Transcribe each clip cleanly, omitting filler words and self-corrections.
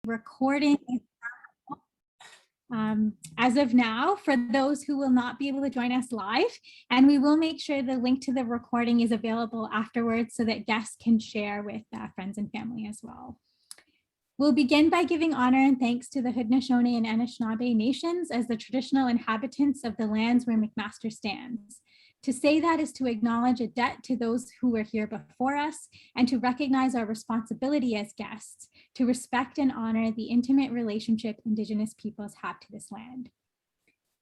recording as of now for those who will not be able to join us live, and we will make sure the link to the recording is available afterwards so that guests can share with friends and family as well. We'll begin by giving honor and thanks to the Haudenosaunee and Anishinaabe nations as the traditional inhabitants of the lands where McMaster stands. To say that is to acknowledge a debt to those who were here before us and to recognize our responsibility as guests to respect and honor the intimate relationship Indigenous peoples have to this land.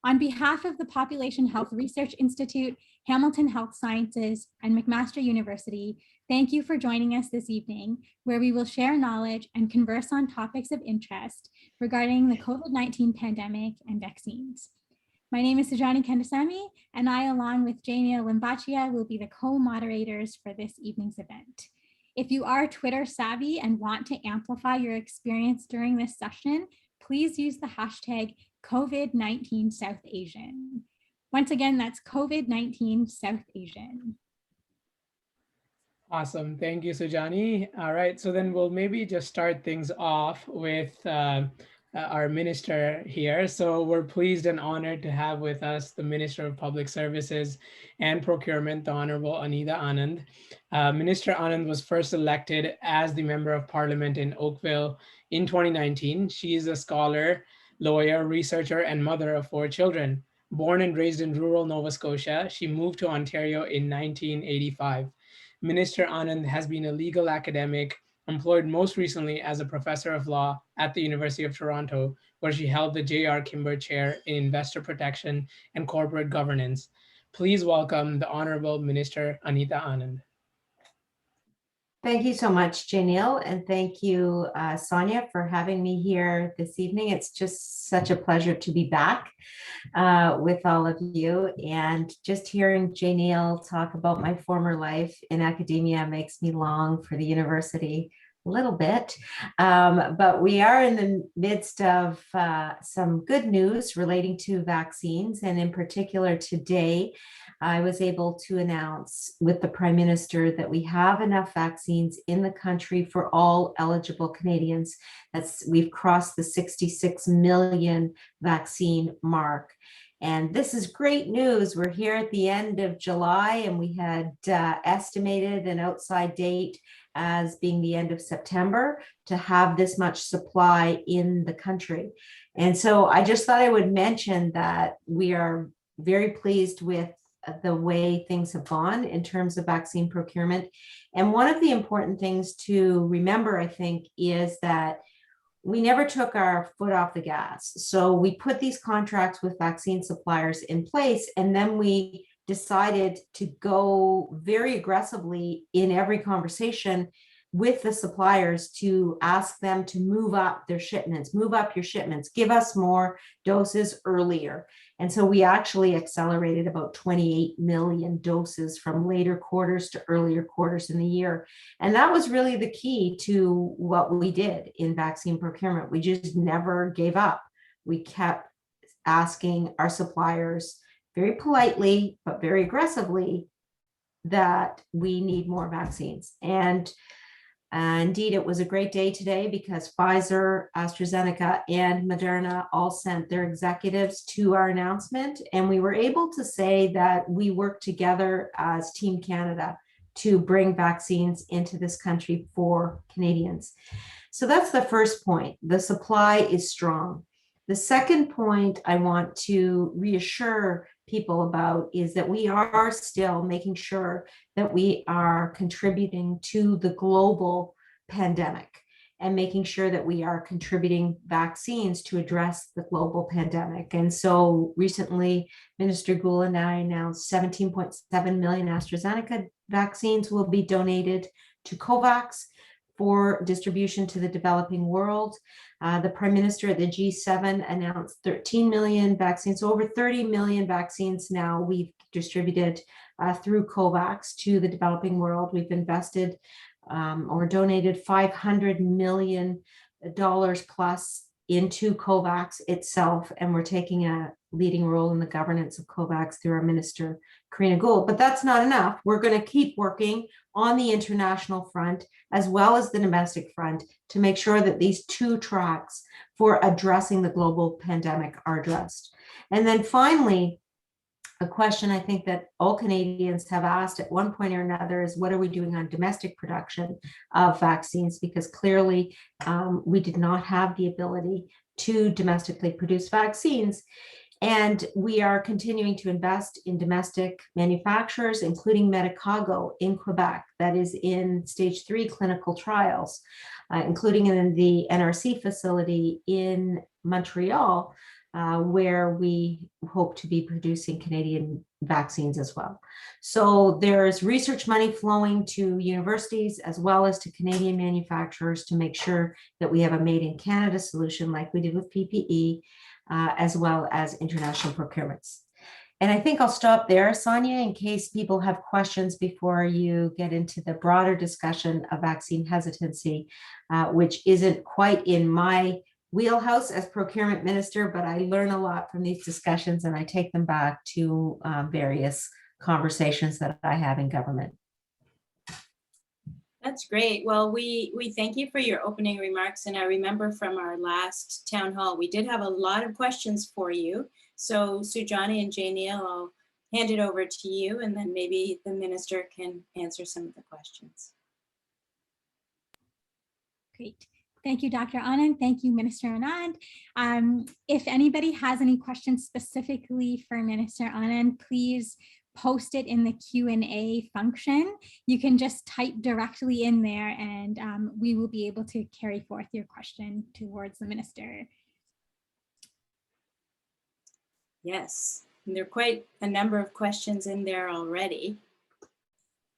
On behalf of the Population Health Research Institute, Hamilton Health Sciences, and McMaster University, thank you for joining us this evening, where we will share knowledge and converse on topics of interest regarding the COVID-19 pandemic and vaccines. My name is Sejani Kandasamy, and I, along with Jania Limbachia, will be the co-moderators for this evening's event. If you are Twitter savvy and want to amplify your experience during this session, please use the hashtag COVID-19 South Asian. Once again, that's COVID-19 South Asian. Awesome. Thank you, Sujani. All right, so then we'll maybe just start things off with our minister here. So we're pleased and honored to have with us the Minister of Public Services and Procurement, the Honorable Anita Anand. Minister Anand was first elected as the Member of Parliament in Oakville in 2019. She is a scholar, lawyer, researcher, and mother of 4 children. Born and raised in rural Nova Scotia, she moved to Ontario in 1985. Minister Anand has been a legal academic, employed most recently as a professor of law at the University of Toronto, where she held the J.R. Kimber Chair in Investor Protection and Corporate Governance. Please welcome the Honorable Minister Anita Anand. Thank you so much, Janelle, and thank you, Sonia, for having me here this evening. It's just such a pleasure to be back with all of you. And just hearing Janelle talk about my former life in academia makes me long for the university a little bit. But we are in the midst of some good news relating to vaccines. And in particular today, I was able to announce with the Prime Minister that we have enough vaccines in the country for all eligible Canadians. We've crossed the 66 million vaccine mark. And this is great news. We're here at the end of July, and we had estimated an outside date as being the end of September to have this much supply in the country. And so I just thought I would mention that we are very pleased with the way things have gone in terms of vaccine procurement. And one of the important things to remember, I think, is that we never took our foot off the gas. So we put these contracts with vaccine suppliers in place, and then we decided to go very aggressively in every conversation with the suppliers to ask them to move up their shipments, move up your shipments, give us more doses earlier. And so we actually accelerated about 28 million doses from later quarters to earlier quarters in the year. And that was really the key to what we did in vaccine procurement. We just never gave up. We kept asking our suppliers very politely, but very aggressively, that we need more vaccines. And indeed, it was a great day today because Pfizer, AstraZeneca, and Moderna all sent their executives to our announcement. And we were able to say that we work together as Team Canada to bring vaccines into this country for Canadians. So that's the first point. The supply is strong. The second point I want to reassure people about is that we are still making sure that we are contributing to the global pandemic and making sure that we are contributing vaccines to address the global pandemic. And so recently, Minister Gould and I announced 17.7 million AstraZeneca vaccines will be donated to COVAX for distribution to the developing world. The Prime Minister at the G7 announced 13 million vaccines, so over 30 million vaccines now we've distributed through COVAX to the developing world. We've invested or donated $500 million plus into COVAX itself, and we're taking a leading role in the governance of COVAX through our minister, Karina Gould. But that's not enough. We're going to keep working on the international front as well as the domestic front to make sure that these two tracks for addressing the global pandemic are addressed. And then finally, a question I think that all Canadians have asked at one point or another is, what are we doing on domestic production of vaccines? Because clearly we did not have the ability to domestically produce vaccines. And we are continuing to invest in domestic manufacturers, including Medicago in Quebec, that is in stage 3 clinical trials, including in the NRC facility in Montreal, where we hope to be producing Canadian vaccines as well. So there's research money flowing to universities as well as to Canadian manufacturers to make sure that we have a made in Canada solution like we did with PPE, as well as international procurements. And I think I'll stop there, Sonia, in case people have questions before you get into the broader discussion of vaccine hesitancy, which isn't quite in my wheelhouse as procurement minister, but I learn a lot from these discussions and I take them back to various conversations that I have in government. That's great. Well, we thank you for your opening remarks. And I remember from our last town hall, we did have a lot of questions for you. So Sujani and Janiel, I'll hand it over to you and then maybe the minister can answer some of the questions. Great. Thank you, Dr. Anand. Thank you, Minister Anand. If anybody has any questions specifically for Minister Anand, please post it in the Q&A function. You can just type directly in there and we will be able to carry forth your question towards the minister. Yes, and there are quite a number of questions in there already.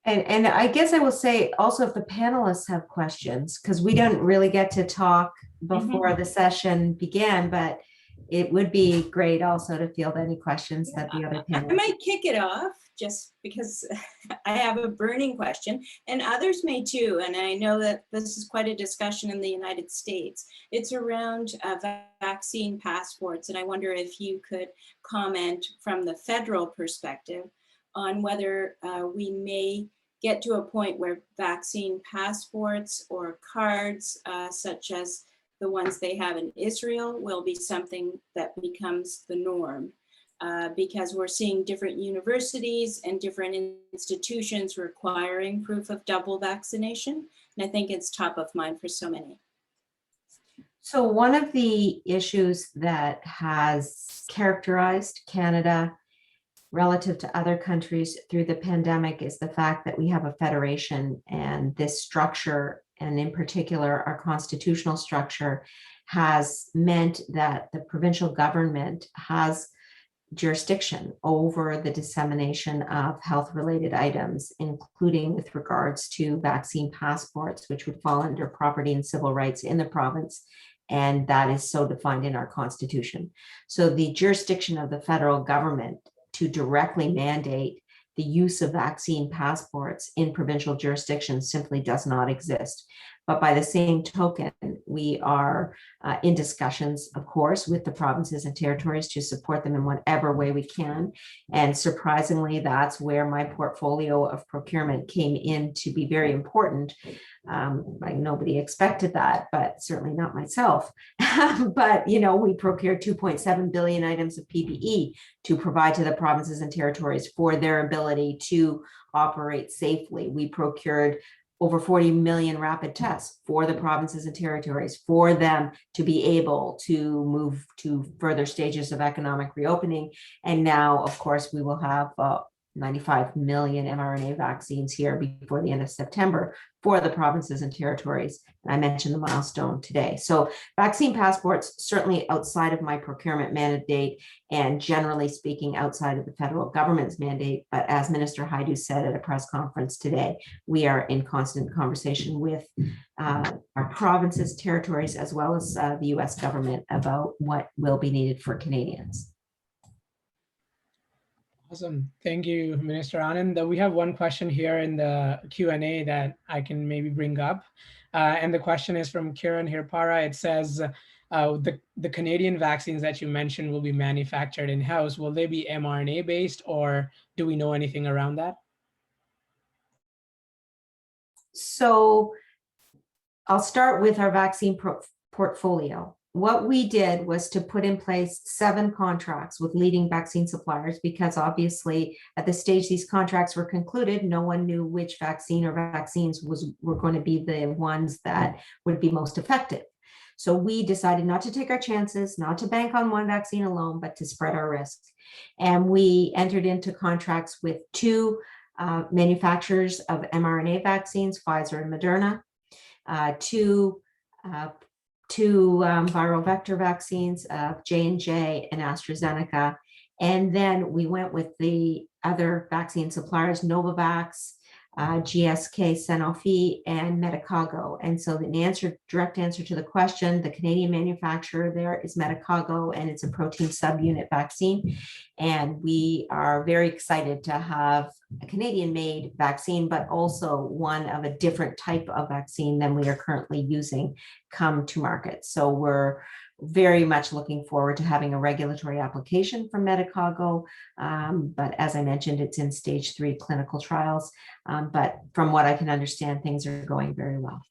And I guess I will say also if the panelists have questions, because we didn't really get to talk before the session began, but it would be great also to field any questions that the other panelists. I might kick it off just because I have a burning question and others may too. And I know that this is quite a discussion in the United States. It's around vaccine passports. And I wonder if you could comment from the federal perspective on whether we may get to a point where vaccine passports or cards, such as the ones they have in Israel, will be something that becomes the norm, because we're seeing different universities and different institutions requiring proof of double vaccination. And I think it's top of mind for so many. So one of the issues that has characterized Canada relative to other countries through the pandemic is the fact that we have a federation, and this structure, and in particular our constitutional structure, has meant that the provincial government has jurisdiction over the dissemination of health-related items, including with regards to vaccine passports, which would fall under property and civil rights in the province. And that is so defined in our constitution. So the jurisdiction of the federal government to directly mandate the use of vaccine passports in provincial jurisdictions simply does not exist. But by the same token, we are in discussions, of course, with the provinces and territories to support them in whatever way we can. And surprisingly, that's where my portfolio of procurement came in to be very important. Like nobody expected that, but certainly not myself. But, you know, we procured 2.7 billion items of PPE to provide to the provinces and territories for their ability to operate safely. We procured over 40 million rapid tests for the provinces and territories for them to be able to move to further stages of economic reopening. And now, of course, we will have 95 million mRNA vaccines here before the end of September for the provinces and territories. And I mentioned the milestone today. So vaccine passports, certainly outside of my procurement mandate and generally speaking, outside of the federal government's mandate. But as Minister Haidu said at a press conference today, we are in constant conversation with our provinces, territories, as well as the US government about what will be needed for Canadians. Awesome. Thank you, Minister Anand. We have one question here in the Q&A that I can maybe bring up. And the question is from Kiran Hirpara. It says, the Canadian vaccines that you mentioned will be manufactured in-house. Will they be mRNA based, or do we know anything around that? So I'll start with our vaccine portfolio. What we did was to put in place 7 contracts with leading vaccine suppliers, because obviously at the stage these contracts were concluded, no one knew which vaccine or vaccines were going to be the ones that would be most effective. So we decided not to take our chances, not to bank on one vaccine alone, but to spread our risk. And we entered into contracts with 2 manufacturers of mRNA vaccines, Pfizer and Moderna, 2 viral vector vaccines of J&J and AstraZeneca. And then we went with the other vaccine suppliers, Novavax, GSK, Sanofi, and Medicago. And so the direct answer to the question, the Canadian manufacturer there is Medicago, and it's a protein subunit vaccine. And we are very excited to have a Canadian-made vaccine, but also one of a different type of vaccine than we are currently using come to market. So we're very much looking forward to having a regulatory application from Medicago. But as I mentioned, it's in stage 3 clinical trials. But from what I can understand, things are going very well.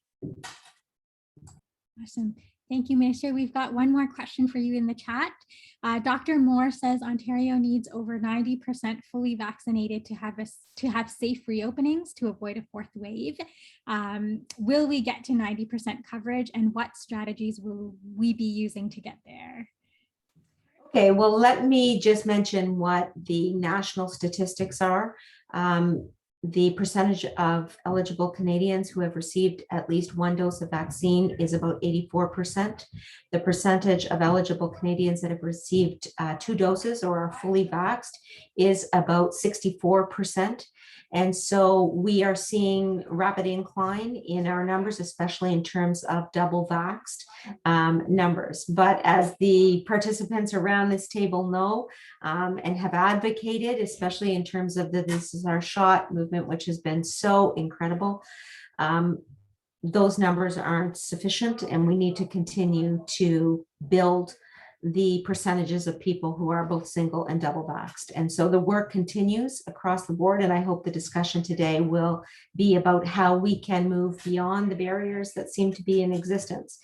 Awesome. Thank you, Minister. We've got one more question for you in the chat. Dr. Moore says Ontario needs over 90% fully vaccinated to have safe reopenings to avoid a 4th wave. Will we get to 90% coverage, and what strategies will we be using to get there? Okay, well, let me just mention what the national statistics are. The percentage of eligible Canadians who have received at least 1 dose of vaccine is about 84%. The percentage of eligible Canadians that have received 2 doses or are fully vaxxed is about 64%. And so we are seeing rapid incline in our numbers, especially in terms of double vaxxed numbers. But as the participants around this table know and have advocated, especially in terms of the This Is Our Shot movement, which has been so incredible, those numbers aren't sufficient, and we need to continue to build the percentages of people who are both single and double vaxxed. And so the work continues across the board, and I hope the discussion today will be about how we can move beyond the barriers that seem to be in existence.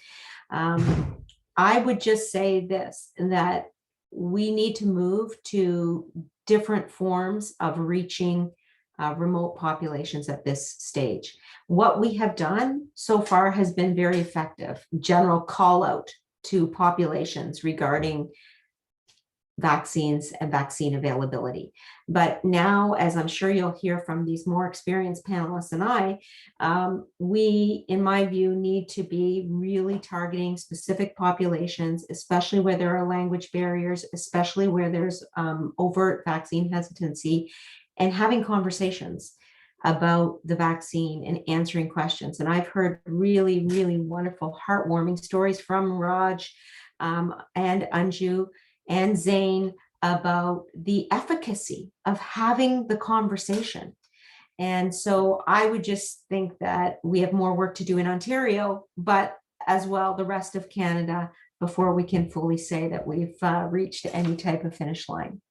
I would just say this, that we need to move to different forms of reaching remote populations at this stage. What we have done so far has been very effective. General call out to populations regarding vaccines and vaccine availability. But now, as I'm sure you'll hear from these more experienced panelists and I, we, in my view, need to be really targeting specific populations, especially where there are language barriers, especially where there's overt vaccine hesitancy, and having conversations about the vaccine and answering questions. And I've heard really, really wonderful, heartwarming stories from Raj and Anju and Zane about the efficacy of having the conversation. And so I would just think that we have more work to do in Ontario, but as well the rest of Canada, before we can fully say that we've reached any type of finish line.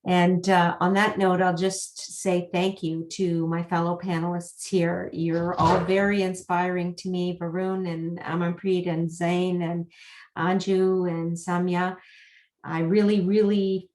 And on that note, I'll just say thank you to my fellow panelists here. You're all very inspiring to me, Varun and Amanpreet and Zane and Anju and Samya. I really, really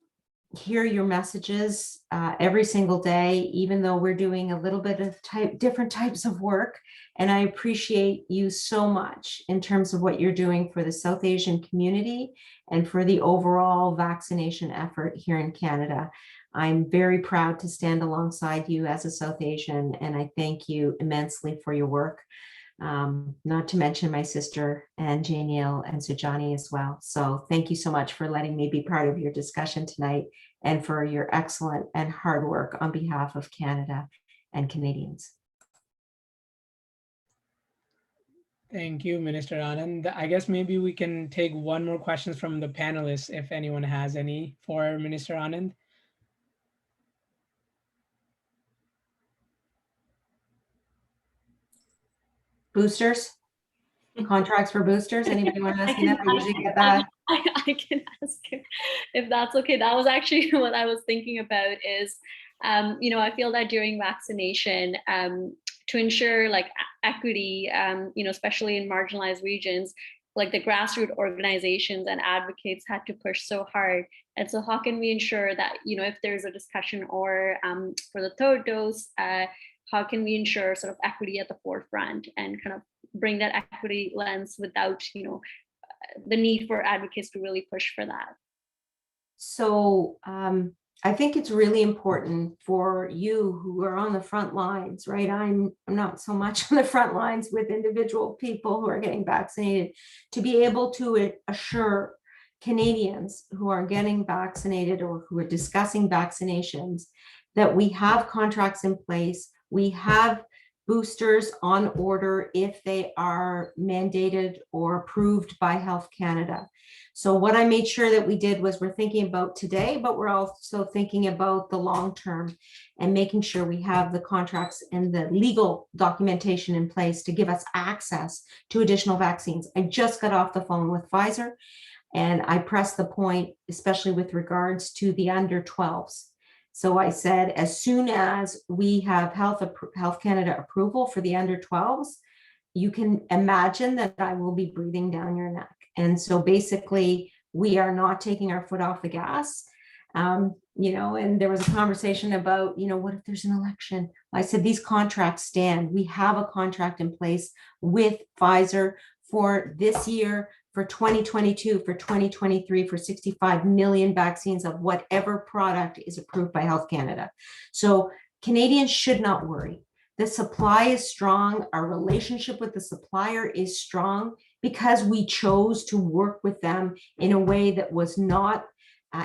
hear your messages every single day, even though we're doing a little bit of different types of work. And I appreciate you so much in terms of what you're doing for the South Asian community and for the overall vaccination effort here in Canada. I'm very proud to stand alongside you as a South Asian, and I thank you immensely for your work. Not to mention my sister and Janiel and Sujani as well. So thank you so much for letting me be part of your discussion tonight and for your excellent and hard work on behalf of Canada and Canadians. Thank you, Minister Anand. I guess maybe we can take one more question from the panelists if anyone has any for Minister Anand. Boosters? contracts for boosters? Anybody want to ask me that? I usually get that. I can ask if that's okay. That was actually what I was thinking about is, I feel that during vaccination, to ensure like equity, especially in marginalized regions, like the grassroots organizations and advocates had to push so hard. And so how can we ensure that, if there's a discussion or for the third dose, how can we ensure sort of equity at the forefront and kind of bring that equity lens without, the need for advocates to really push for that? So I think it's really important for you who are on the front lines, right? I'm not so much on the front lines with individual people who are getting vaccinated, to be able to assure Canadians who are getting vaccinated or who are discussing vaccinations that we have contracts in place, we have boosters on order if they are mandated or approved by Health Canada. So what I made sure that we did was we're thinking about today, but we're also thinking about the long term and making sure we have the contracts and the legal documentation in place to give us access to additional vaccines. I just got off the phone with Pfizer and I pressed the point, especially with regards to the under 12s. So I said, as soon as we have Health Canada approval for the under 12s, you can imagine that I will be breathing down your neck. And so basically, we are not taking our foot off the gas. And there was a conversation about, what if there's an election? I said, these contracts stand. We have a contract in place with Pfizer for this year, for 2022, for 2023, for 65 million vaccines of whatever product is approved by Health Canada. So Canadians should not worry. The supply is strong. Our relationship with the supplier is strong because we chose to work with them in a way that was not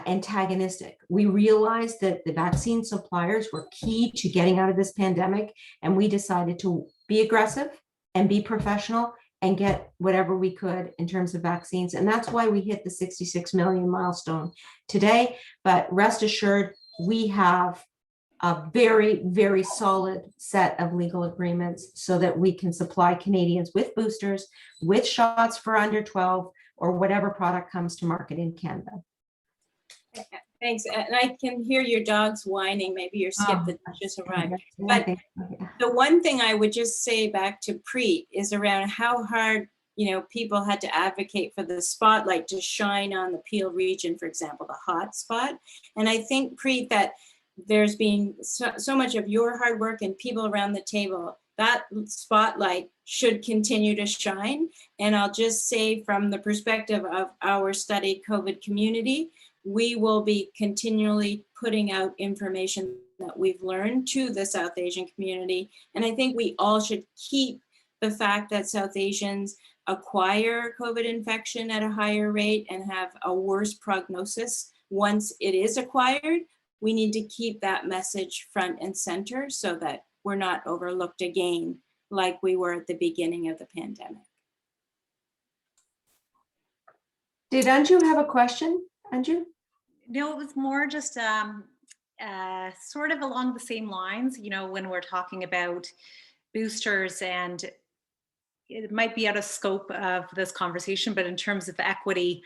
antagonistic. We realized that the vaccine suppliers were key to getting out of this pandemic, and we decided to be aggressive and be professional and get whatever we could in terms of vaccines. And that's why we hit the 66 million milestone today. But rest assured, we have a very, very solid set of legal agreements so that we can supply Canadians with boosters, with shots for under 12, or whatever product comes to market in Canada. Thanks. And I can hear your dogs whining. Maybe your skip that just arrived. But the one thing I would just say back to Preet is around how hard, people had to advocate for the spotlight to shine on the Peel region, for example, the hot spot. And I think, Preet, that there's been so much of your hard work and people around the table, that spotlight should continue to shine. And I'll just say, from the perspective of our study COVID community, we will be continually putting out information that we've learned to the South Asian community. And I think we all should keep the fact that South Asians acquire COVID infection at a higher rate and have a worse prognosis once it is acquired. We need to keep that message front and center so that we're not overlooked again like we were at the beginning of the pandemic. Did Anju have a question? Anju? No, it was more just sort of along the same lines, when we're talking about boosters, and it might be out of scope of this conversation, but in terms of equity,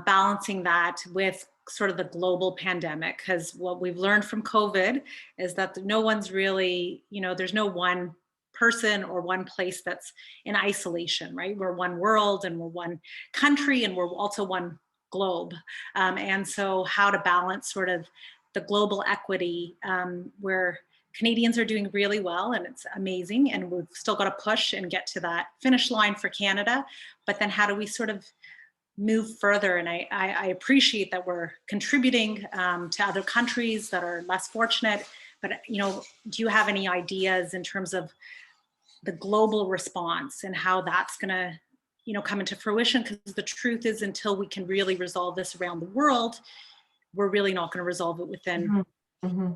balancing that with sort of the global pandemic, because what we've learned from COVID is that no one's really, there's no one person or one place that's in isolation, right? We're one world and we're one country and we're also one globe. And so how to balance sort of the global equity where Canadians are doing really well and it's amazing, and we've still got to push and get to that finish line for Canada, but then how do we sort of move further? And I appreciate that we're contributing to other countries that are less fortunate, but do you have any ideas in terms of the global response and how that's going to come into fruition? Because the truth is, until we can really resolve this around the world, we're really not going to resolve it within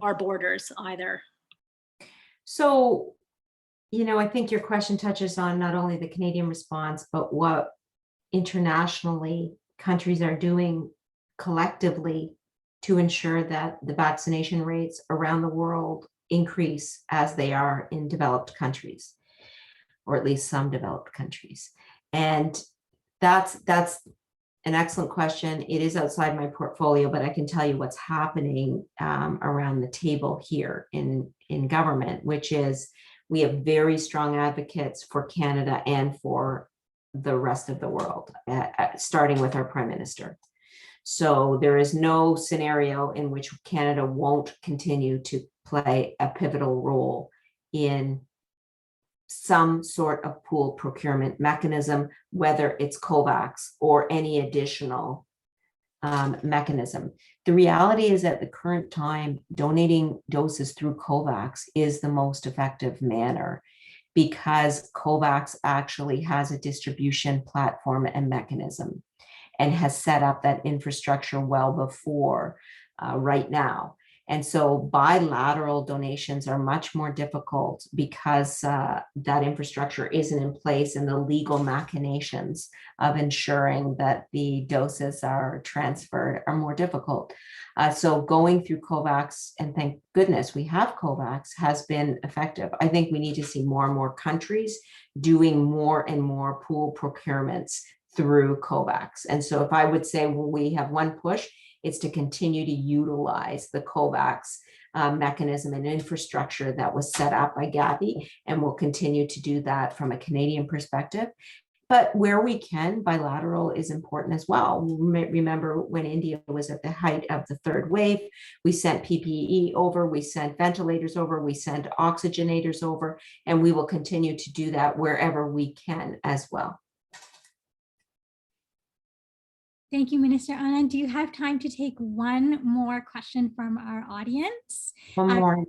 our borders either. So, I think your question touches on not only the Canadian response, but what internationally countries are doing collectively to ensure that the vaccination rates around the world increase as they are in developed countries, or at least some developed countries. And that's an excellent question. It is outside my portfolio, but I can tell you what's happening around the table here in government, which is we have very strong advocates for Canada and for the rest of the world, starting with our Prime Minister. So there is no scenario in which Canada won't continue to play a pivotal role in some sort of pool procurement mechanism, whether it's COVAX or any additional mechanism. The reality is at the current time, donating doses through COVAX is the most effective manner, because COVAX actually has a distribution platform and mechanism and has set up that infrastructure well before right now. And so bilateral donations are much more difficult because that infrastructure isn't in place, and the legal machinations of ensuring that the doses are transferred are more difficult. So going through COVAX, and thank goodness we have COVAX, has been effective. I think we need to see more and more countries doing more and more pool procurements through COVAX. And so if I would say, well, we have one push, it's to continue to utilize the COVAX mechanism and infrastructure that was set up by Gabby, and we'll continue to do that from a Canadian perspective. But where we can, bilateral is important as well. Remember when India was at the height of the third wave, we sent PPE over, we sent ventilators over, we sent oxygenators over, and we will continue to do that wherever we can as well. Thank you, Minister Anand. Do you have time to take one more question from our audience? One more.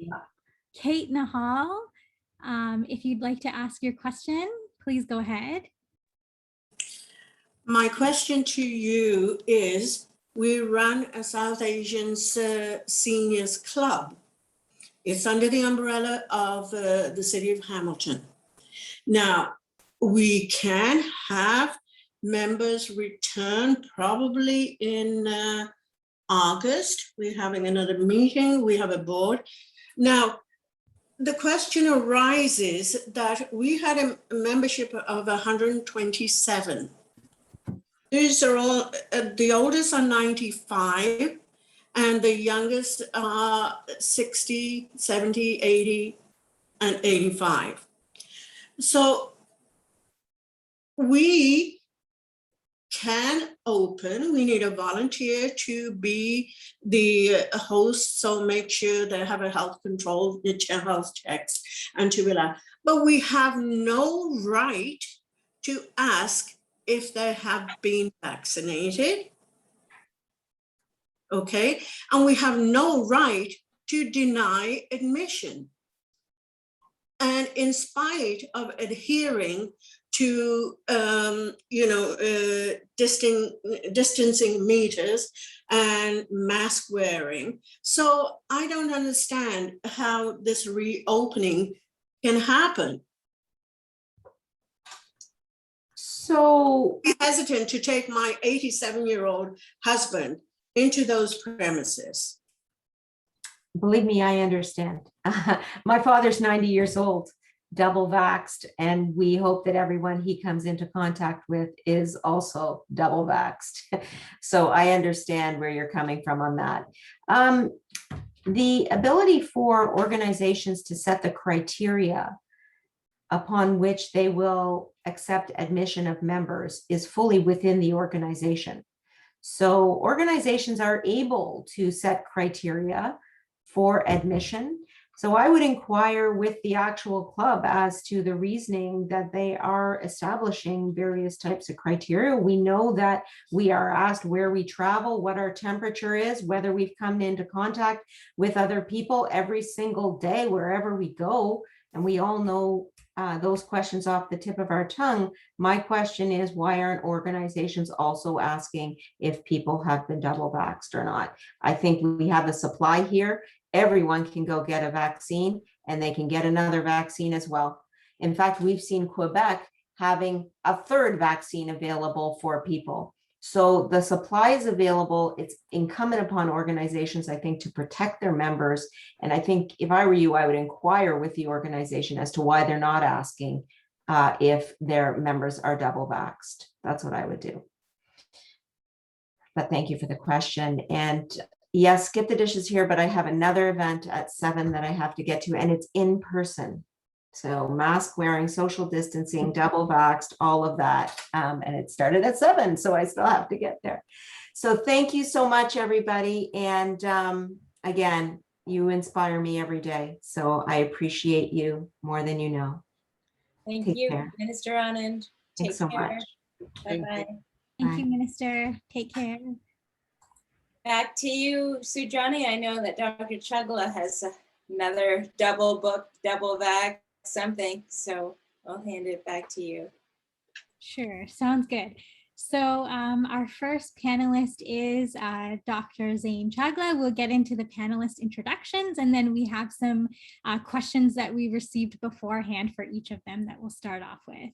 Kate Nahal, if you'd like to ask your question, please go ahead. My question to you is, we run a South Asian Seniors Club. It's under the umbrella of the city of Hamilton. Now, we can have members return probably in August. We're having another meeting, we have a board. Now, the question arises that we had a membership of 127. These are all, the oldest are 95, and the youngest are 60, 70, 80, and 85. So we can open, we need a volunteer to be the host, so make sure they have a health control, the health checks, and to be allowed. But we have no right to ask if they have been vaccinated, okay? And we have no right to deny admission. And in spite of adhering to distancing meters and mask wearing. So I don't understand how this reopening can happen. So I'm hesitant to take my 87-year-old husband into those premises. believe me, I understand. My father's 90 years old, double vaxxed, and we hope that everyone he comes into contact with is also double vaxxed. So I understand where you're coming from on that. The ability for organizations to set the criteria upon which they will accept admission of members is fully within the organization. So organizations are able to set criteria for admission. So I would inquire with the actual club as to the reasoning that they are establishing various types of criteria. We know that we are asked where we travel, what our temperature is, whether we've come into contact with other people every single day, wherever we go. And we all know those questions off the tip of our tongue. My question is, why aren't organizations also asking if people have been double vaxxed or not? I think we have a supply here. Everyone can go get a vaccine and they can get another vaccine as well. In fact, we've seen Quebec having a third vaccine available for people. So the supply is available. It's incumbent upon organizations, I think, to protect their members. And I think if I were you, I would inquire with the organization as to why they're not asking if their members are double vaxxed. That's what I would do. But thank you for the question. And yes, Skip the Dishes here, but I have another event at 7 that I have to get to, and it's in person. So mask wearing, social distancing, double vaxxed, all of that. And it started at 7, so I still have to get there. So thank you so much, everybody. And again, you inspire me every day. So I appreciate you more than you know. Thank Take you, care. Minister Anand. Thanks Take so care. much. Thank Bye-bye. Thank you, Bye. Minister. Take care. Back to you, Sujani. I know that Dr. Chagla has another double book, double vax something, so I'll hand it back to you. Sure, sounds good. So our first panelist is Dr. Zain Chagla. We'll get into the panelist introductions, and then we have some questions that we received beforehand for each of them that we'll start off with.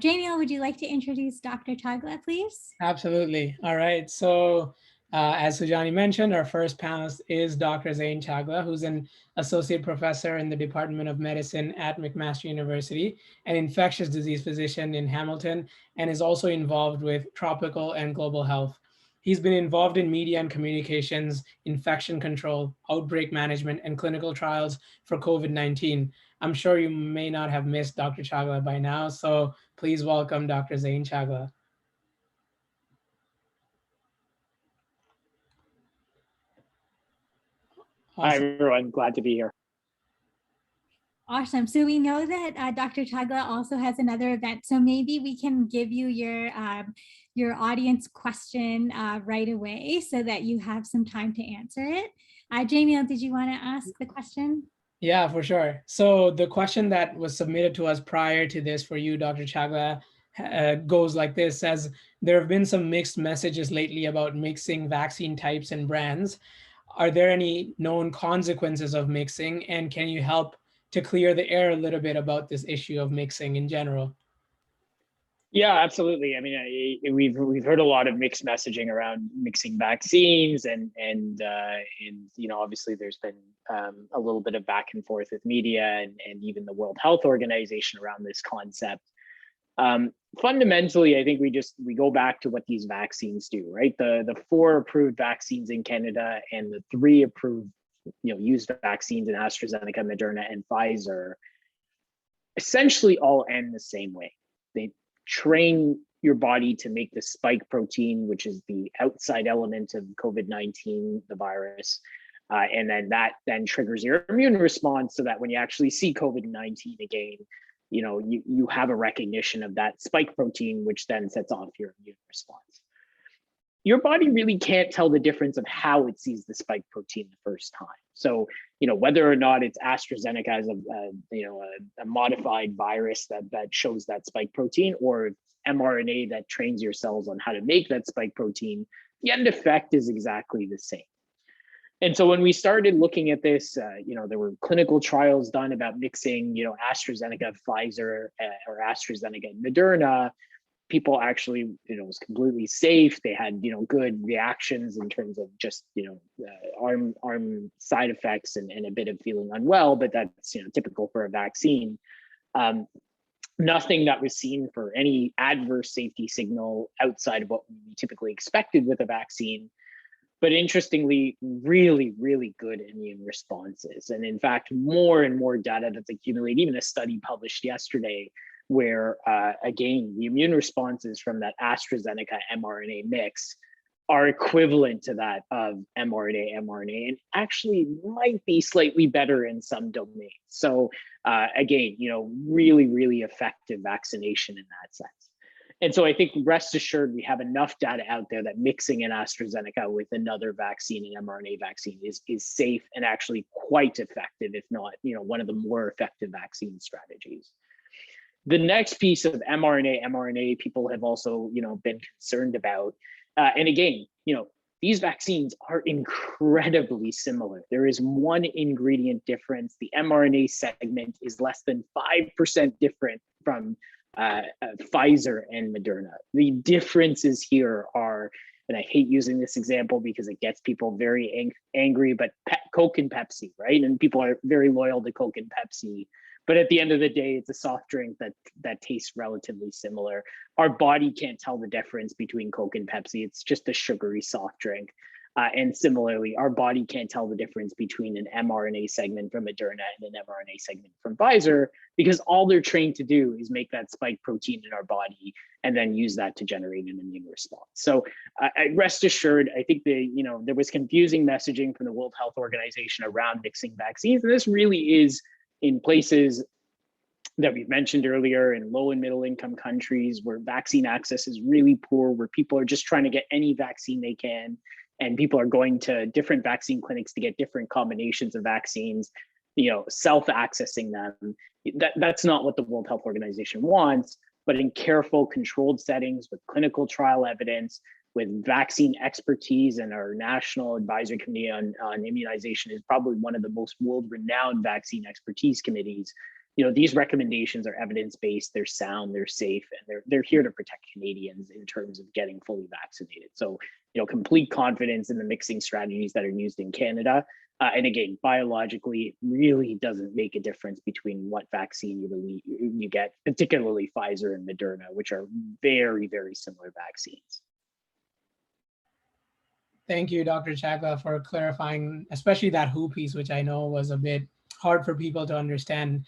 Janiel, would you like to introduce Dr. Chagla, please? Absolutely. All right. So as Sujani mentioned, our first panelist is Dr. Zain Chagla, who's an associate professor in the Department of Medicine at McMaster University, an infectious disease physician in Hamilton, and is also involved with tropical and global health. He's been involved in media and communications, infection control, outbreak management, and clinical trials for COVID-19. I'm sure you may not have missed Dr. Chagla by now, so please welcome Dr. Zain Chagla. Hi, Awesome. everyone. Glad to be here. Awesome. So we know that Dr. Chagla also has another event. So maybe we can give you your audience question right away so that you have some time to answer it. Jamiel, did you want to ask the question? Yeah, for sure. So the question that was submitted to us prior to this for you, Dr. Chagla, goes like this: says, there have been some mixed messages lately about mixing vaccine types and brands. Are there any known consequences of mixing? And can you help to clear the air a little bit about this issue of mixing in general? Yeah, absolutely. I mean, we've heard a lot of mixed messaging around mixing vaccines, and you know, obviously there's been a little bit of back and forth with media and even the World Health Organization around this concept. Fundamentally, I think we go back to what these vaccines do, right? The 4 approved vaccines in Canada and the 3 approved, used vaccines in AstraZeneca, Moderna, and Pfizer essentially all end the same way. They train your body to make the spike protein, which is the outside element of COVID-19, the virus. And then that triggers your immune response so that when you actually see COVID-19 again, you have a recognition of that spike protein, which then sets off your immune response. Your body really can't tell the difference of how it sees the spike protein the first time. So, whether or not it's AstraZeneca as a modified virus that shows that spike protein, or mRNA that trains your cells on how to make that spike protein, the end effect is exactly the same. And so when we started looking at this, there were clinical trials done about mixing, AstraZeneca, Pfizer, or AstraZeneca and Moderna. People actually, it was completely safe. They had, good reactions in terms of just, arm side effects and a bit of feeling unwell, but that's, typical for a vaccine. Nothing that was seen for any adverse safety signal outside of what we typically expected with a vaccine. But interestingly, really, really good immune responses. And in fact, more and more data that's accumulated, even a study published yesterday, where again, the immune responses from that AstraZeneca mRNA mix are equivalent to that of mRNA, and actually might be slightly better in some domains. So again, really, really effective vaccination in that sense. And so I think rest assured, we have enough data out there that mixing an AstraZeneca with another vaccine, an mRNA vaccine, is safe and actually quite effective, if not, one of the more effective vaccine strategies. The next piece of mRNA, people have also, been concerned about. And again, these vaccines are incredibly similar. There is one ingredient difference. The mRNA segment is less than 5% different from Pfizer and Moderna. The differences here are, and I hate using this example because it gets people very angry, but Coke and Pepsi, right? And people are very loyal to Coke and Pepsi. But at the end of the day, it's a soft drink that tastes relatively similar. Our body can't tell the difference between Coke and Pepsi. It's just a sugary soft drink. And similarly, our body can't tell the difference between an mRNA segment from Moderna and an mRNA segment from Pfizer, because all they're trained to do is make that spike protein in our body and then use that to generate an immune response. So rest assured, I think there was confusing messaging from the World Health Organization around mixing vaccines. And this really is in places that we've mentioned earlier, in low and middle income countries where vaccine access is really poor, where people are just trying to get any vaccine they can, and people are going to different vaccine clinics to get different combinations of vaccines, self-accessing them. That's not what the World Health Organization wants, but in careful, controlled settings with clinical trial evidence, with vaccine expertise, and our National Advisory Committee on Immunization is probably one of the most world-renowned vaccine expertise committees. These recommendations are evidence-based, they're sound, they're safe, and they're here to protect Canadians in terms of getting fully vaccinated. So, complete confidence in the mixing strategies that are used in Canada. And again, biologically, really doesn't make a difference between what vaccine you get, particularly Pfizer and Moderna, which are very, very similar vaccines. Thank you, Dr. Chagla, for clarifying, especially that WHO piece, which I know was a bit hard for people to understand.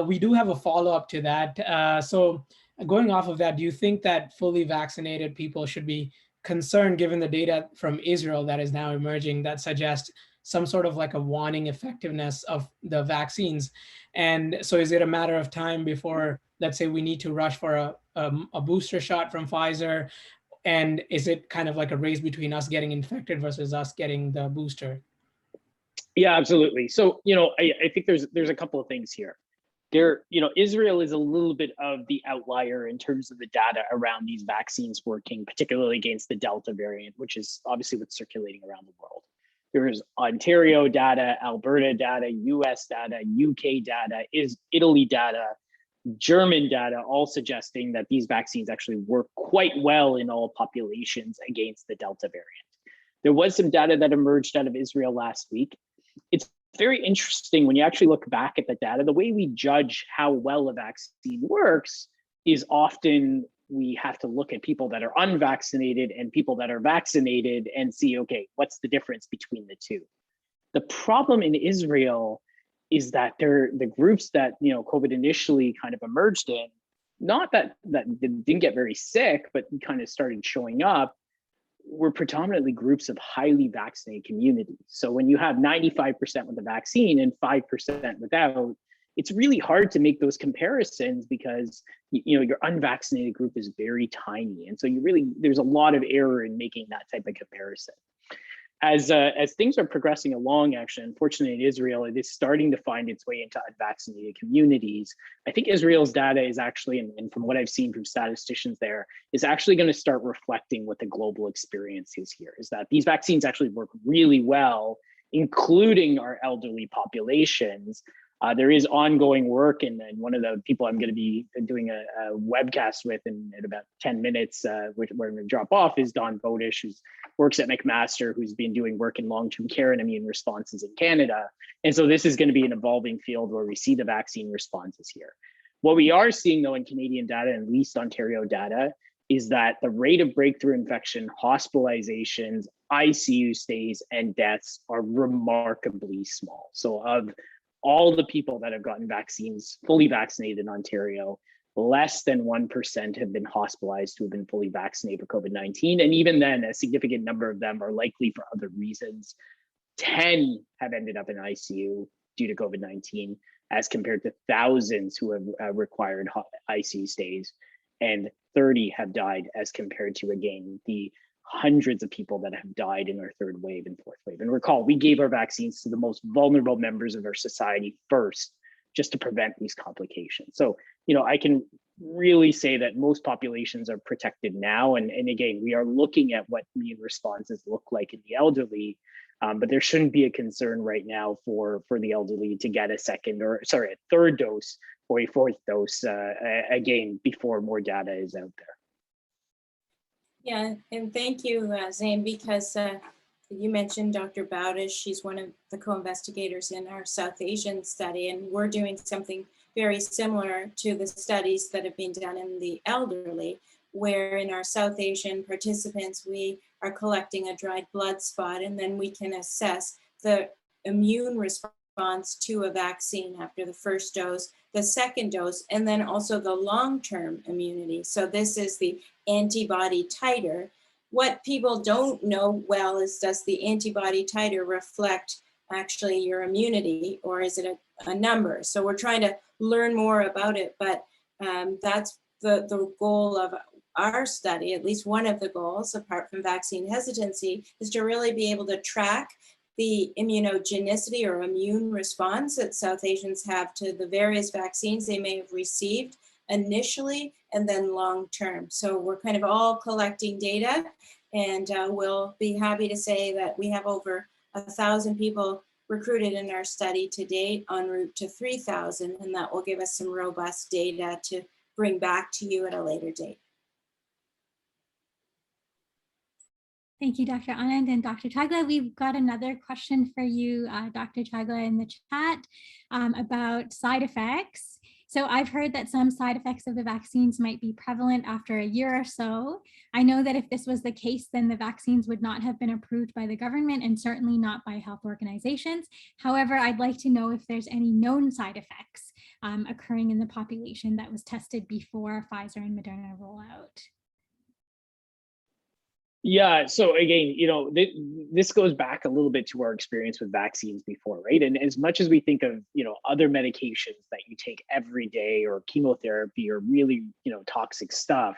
We do have a follow-up to that. So going off of that, do you think that fully vaccinated people should be concerned given the data from Israel that is now emerging that suggests some sort of like a waning effectiveness of the vaccines? And so is it a matter of time before, let's say, we need to rush for a booster shot from Pfizer? And is it kind of like a race between us getting infected versus us getting the booster? Yeah, absolutely. So, I think there's a couple of things here. Israel is a little bit of the outlier in terms of the data around these vaccines working, particularly against the Delta variant, which is obviously what's circulating around the world. There's Ontario data, Alberta data, US data, UK data, Italy data, German data, all suggesting that these vaccines actually work quite well in all populations against the Delta variant. There was some data that emerged out of Israel last week. It's very interesting when you actually look back at the data. The way we judge how well a vaccine works is often we have to look at people that are unvaccinated and people that are vaccinated and see, okay, what's the difference between the two? The problem in Israel is that the groups that COVID initially kind of emerged in, not that didn't get very sick, but kind of started showing up, were predominantly groups of highly vaccinated communities. So when you have 95% with the vaccine and 5% without, it's really hard to make those comparisons because your unvaccinated group is very tiny. And so there's a lot of error in making that type of comparison. As things are progressing along, actually, unfortunately in Israel, it is starting to find its way into unvaccinated communities. I think Israel's data is actually, and from what I've seen from statisticians there, is actually going to start reflecting what the global experience is here, is that these vaccines actually work really well, including our elderly populations. There is ongoing work, and one of the people I'm going to be doing a webcast with in about 10 minutes, where I'm going to drop off, is Don Bodish, who works at McMaster, who's been doing work in long-term care and immune responses in Canada. And so this is going to be an evolving field where we see the vaccine responses here. What we are seeing, though, in Canadian data, and at least Ontario data, is that the rate of breakthrough infection, hospitalizations, ICU stays, and deaths are remarkably small. So of all the people that have gotten vaccines, fully vaccinated in Ontario, less than 1% have been hospitalized who have been fully vaccinated for COVID-19. And even then, a significant number of them are likely for other reasons. 10 have ended up in ICU due to COVID-19, as compared to thousands who have required ICU stays, and 30 have died, as compared to, again, the hundreds of people that have died in our third wave and fourth wave. And recall, we gave our vaccines to the most vulnerable members of our society first, just to prevent these complications. So, I can really say that most populations are protected now. And again, we are looking at what immune responses look like in the elderly, but there shouldn't be a concern right now for the elderly to get a third dose or a fourth dose, again, before more data is out there. Yeah, and thank you, Zane, because you mentioned Dr. Bodish. She's one of the co-investigators in our South Asian study, and we're doing something very similar to the studies that have been done in the elderly, where in our South Asian participants, we are collecting a dried blood spot, and then we can assess the immune response to a vaccine after the first dose, the second dose, and then also the long-term immunity. So this is the antibody titer. What people don't know well is, does the antibody titer reflect actually your immunity, or is it a number? So we're trying to learn more about it, but that's the goal of our study. At least one of the goals, apart from vaccine hesitancy, is to really be able to track the immunogenicity or immune response that South Asians have to the various vaccines they may have received initially and then long term. So we're kind of all collecting data, and we'll be happy to say that we have over 1,000 people recruited in our study to date, en route to 3,000, and that will give us some robust data to bring back to you at a later date. Thank you, Dr. Anand and Dr. Chagla. We've got another question for you, Dr. Chagla, in the chat about side effects. So I've heard that some side effects of the vaccines might be prevalent after a year or so. I know that if this was the case, then the vaccines would not have been approved by the government and certainly not by health organizations. However, I'd like to know if there's any known side effects occurring in the population that was tested before Pfizer and Moderna rollout. Yeah, so again, this goes back a little bit to our experience with vaccines before, right? And as much as we think of, other medications that you take every day, or chemotherapy, or really, toxic stuff,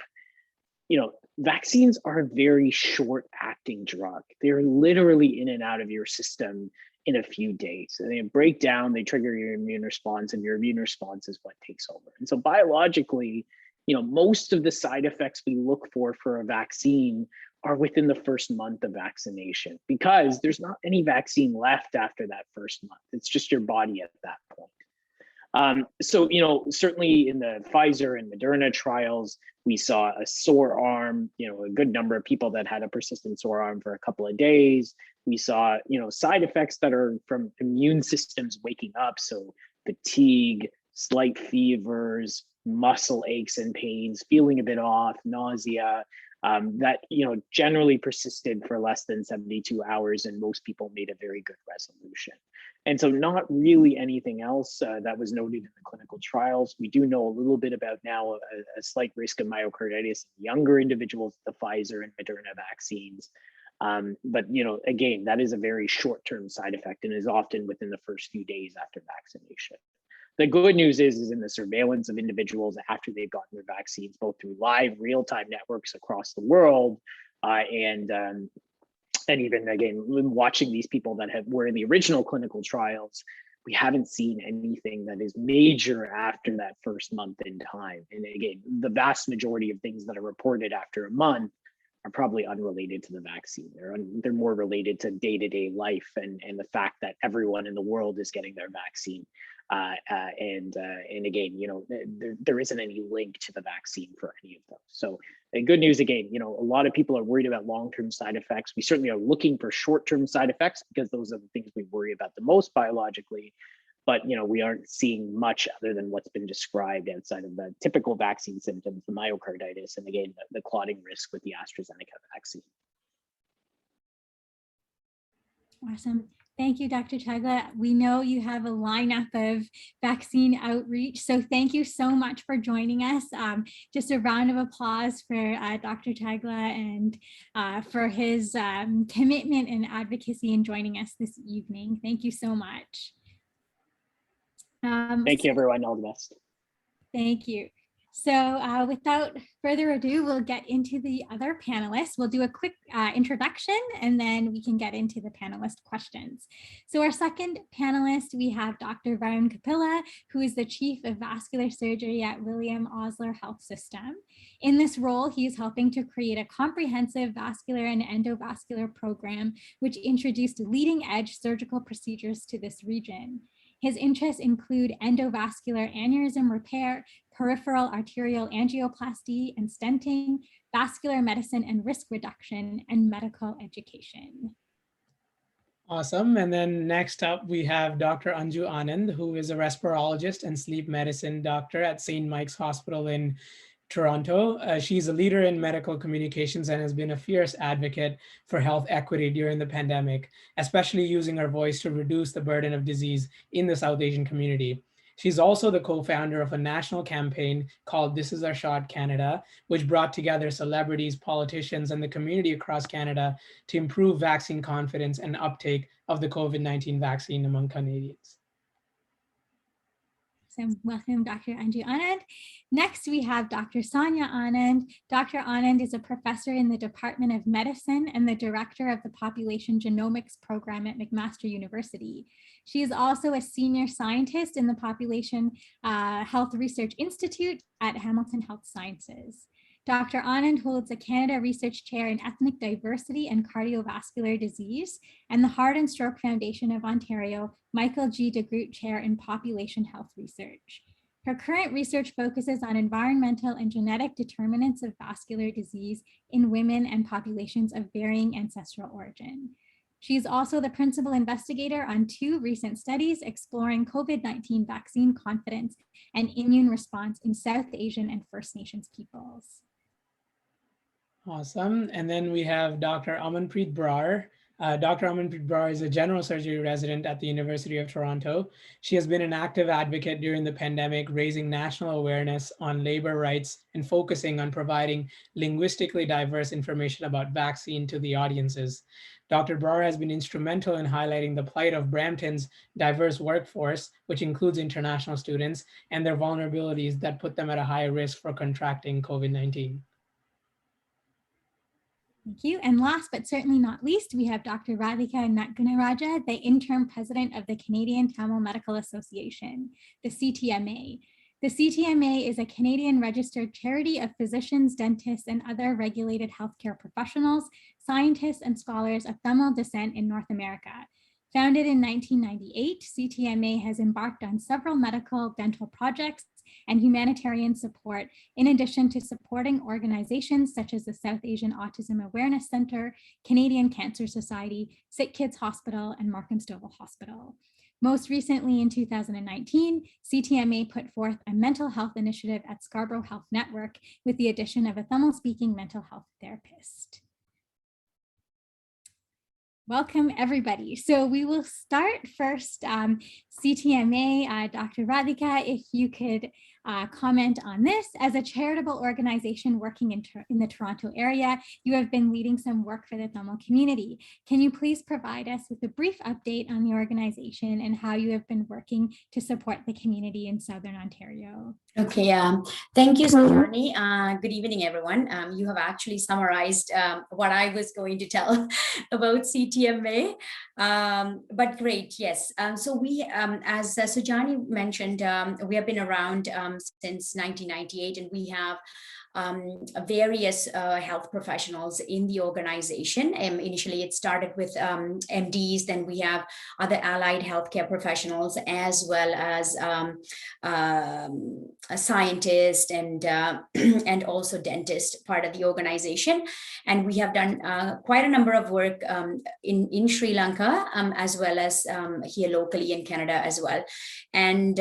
vaccines are a very short-acting drug. They're literally in and out of your system in a few days. And they break down, they trigger your immune response, and your immune response is what takes over. And so biologically, most of the side effects we look for a vaccine are within the first month of vaccination, because there's not any vaccine left after that first month. It's just your body at that point. So, certainly in the Pfizer and Moderna trials, we saw a sore arm, a good number of people that had a persistent sore arm for a couple of days. We saw, side effects that are from immune systems waking up. So fatigue, slight fevers, muscle aches and pains, feeling a bit off, nausea, that generally persisted for less than 72 hours, and most people made a very good resolution. And so not really anything else that was noted in the clinical trials. We do know a little bit about now a slight risk of myocarditis in younger individuals, the Pfizer and Moderna vaccines. But again, that is a very short-term side effect and is often within the first few days after vaccination. The good news is in the surveillance of individuals after they've gotten their vaccines, both through live real-time networks across the world, and even again, watching these people that were in the original clinical trials, we haven't seen anything that is major after that first month in time. And again, the vast majority of things that are reported after a month are probably unrelated to the vaccine. They're more related to day-to-day life and the fact that everyone in the world is getting their vaccine. And again, there isn't any link to the vaccine for any of those. So the good news, again, a lot of people are worried about long-term side effects. We certainly are looking for short-term side effects, because those are the things we worry about the most biologically. But we aren't seeing much other than what's been described outside of the typical vaccine symptoms, the myocarditis, and again, the clotting risk with the AstraZeneca vaccine. Awesome. Thank you, Dr. Chagla. We know you have a lineup of vaccine outreach, so thank you so much for joining us. Just a round of applause for Dr. Chagla and for his commitment and advocacy in joining us this evening. Thank you so much. Thank you, everyone. All the best. Thank you. So without further ado, we'll get into the other panelists. We'll do a quick introduction, and then we can get into the panelist questions. So our second panelist, we have Dr. Varun Kapila, who is the Chief of Vascular Surgery at William Osler Health System. In this role, he is helping to create a comprehensive vascular and endovascular program, which introduced leading-edge surgical procedures to this region. His interests include endovascular aneurysm repair, peripheral arterial angioplasty and stenting, vascular medicine and risk reduction, and medical education. Awesome. And then next up, we have Dr. Anju Anand, who is a respirologist and sleep medicine doctor at St. Mike's Hospital in Toronto. She's a leader in medical communications and has been a fierce advocate for health equity during the pandemic, especially using her voice to reduce the burden of disease in the South Asian community. She's also the co-founder of a national campaign called This Is Our Shot Canada, which brought together celebrities, politicians, and the community across Canada to improve vaccine confidence and uptake of the COVID-19 vaccine among Canadians. So welcome, Dr. Anju Anand. Next, we have Dr. Sonia Anand. Dr. Anand is a professor in the Department of Medicine and the director of the Population Genomics Program at McMaster University. She is also a senior scientist in the Population Health Research Institute at Hamilton Health Sciences. Dr. Anand holds a Canada Research Chair in Ethnic Diversity and Cardiovascular Disease and the Heart and Stroke Foundation of Ontario Michael G. DeGroot Chair in Population Health Research. Her current research focuses on environmental and genetic determinants of vascular disease in women and populations of varying ancestral origin. She is also the principal investigator on 2 recent studies exploring COVID-19 vaccine confidence and immune response in South Asian and First Nations peoples. Awesome. And then we have Dr. Amanpreet Brar. Dr. Amanpreet Brar is a general surgery resident at the University of Toronto. She has been an active advocate during the pandemic, raising national awareness on labor rights and focusing on providing linguistically diverse information about vaccine to the audiences. Dr. Brar has been instrumental in highlighting the plight of Brampton's diverse workforce, which includes international students, and their vulnerabilities that put them at a high risk for contracting COVID-19. Thank you. And last but certainly not least, we have Dr. Radhika Natgunaraja, the interim president of the Canadian Tamil Medical Association, the CTMA. The CTMA is a Canadian registered charity of physicians, dentists, and other regulated healthcare professionals, scientists, and scholars of Tamil descent in North America. Founded in 1998, CTMA has embarked on several medical dental projects and humanitarian support, in addition to supporting organizations such as the South Asian Autism Awareness Center, Canadian Cancer Society, Sick Kids Hospital, and Markham Stouffville Hospital. Most recently in 2019, CTMA put forth a mental health initiative at Scarborough Health Network with the addition of a Tamil-speaking mental health therapist. Welcome, everybody. So we will start first, CTMA, Dr. Radhika, if you could comment on this. As a charitable organization working in the Toronto area, you have been leading some work for the Tamil community. Can you please provide us with a brief update on the organization and how you have been working to support the community in Southern Ontario? Okay, thank you, Sonia. Good evening, everyone. You have actually summarized what I was going to tell about CTMA, but great, yes. So we, as Sujani mentioned, we have been around since 1998, and we have various health professionals in the organization. Initially, it started with MDs, then we have other allied healthcare professionals, as well as a scientist and and also dentist, part of the organization. And we have done quite a number of work in Sri Lanka, as well as here locally in Canada as well. And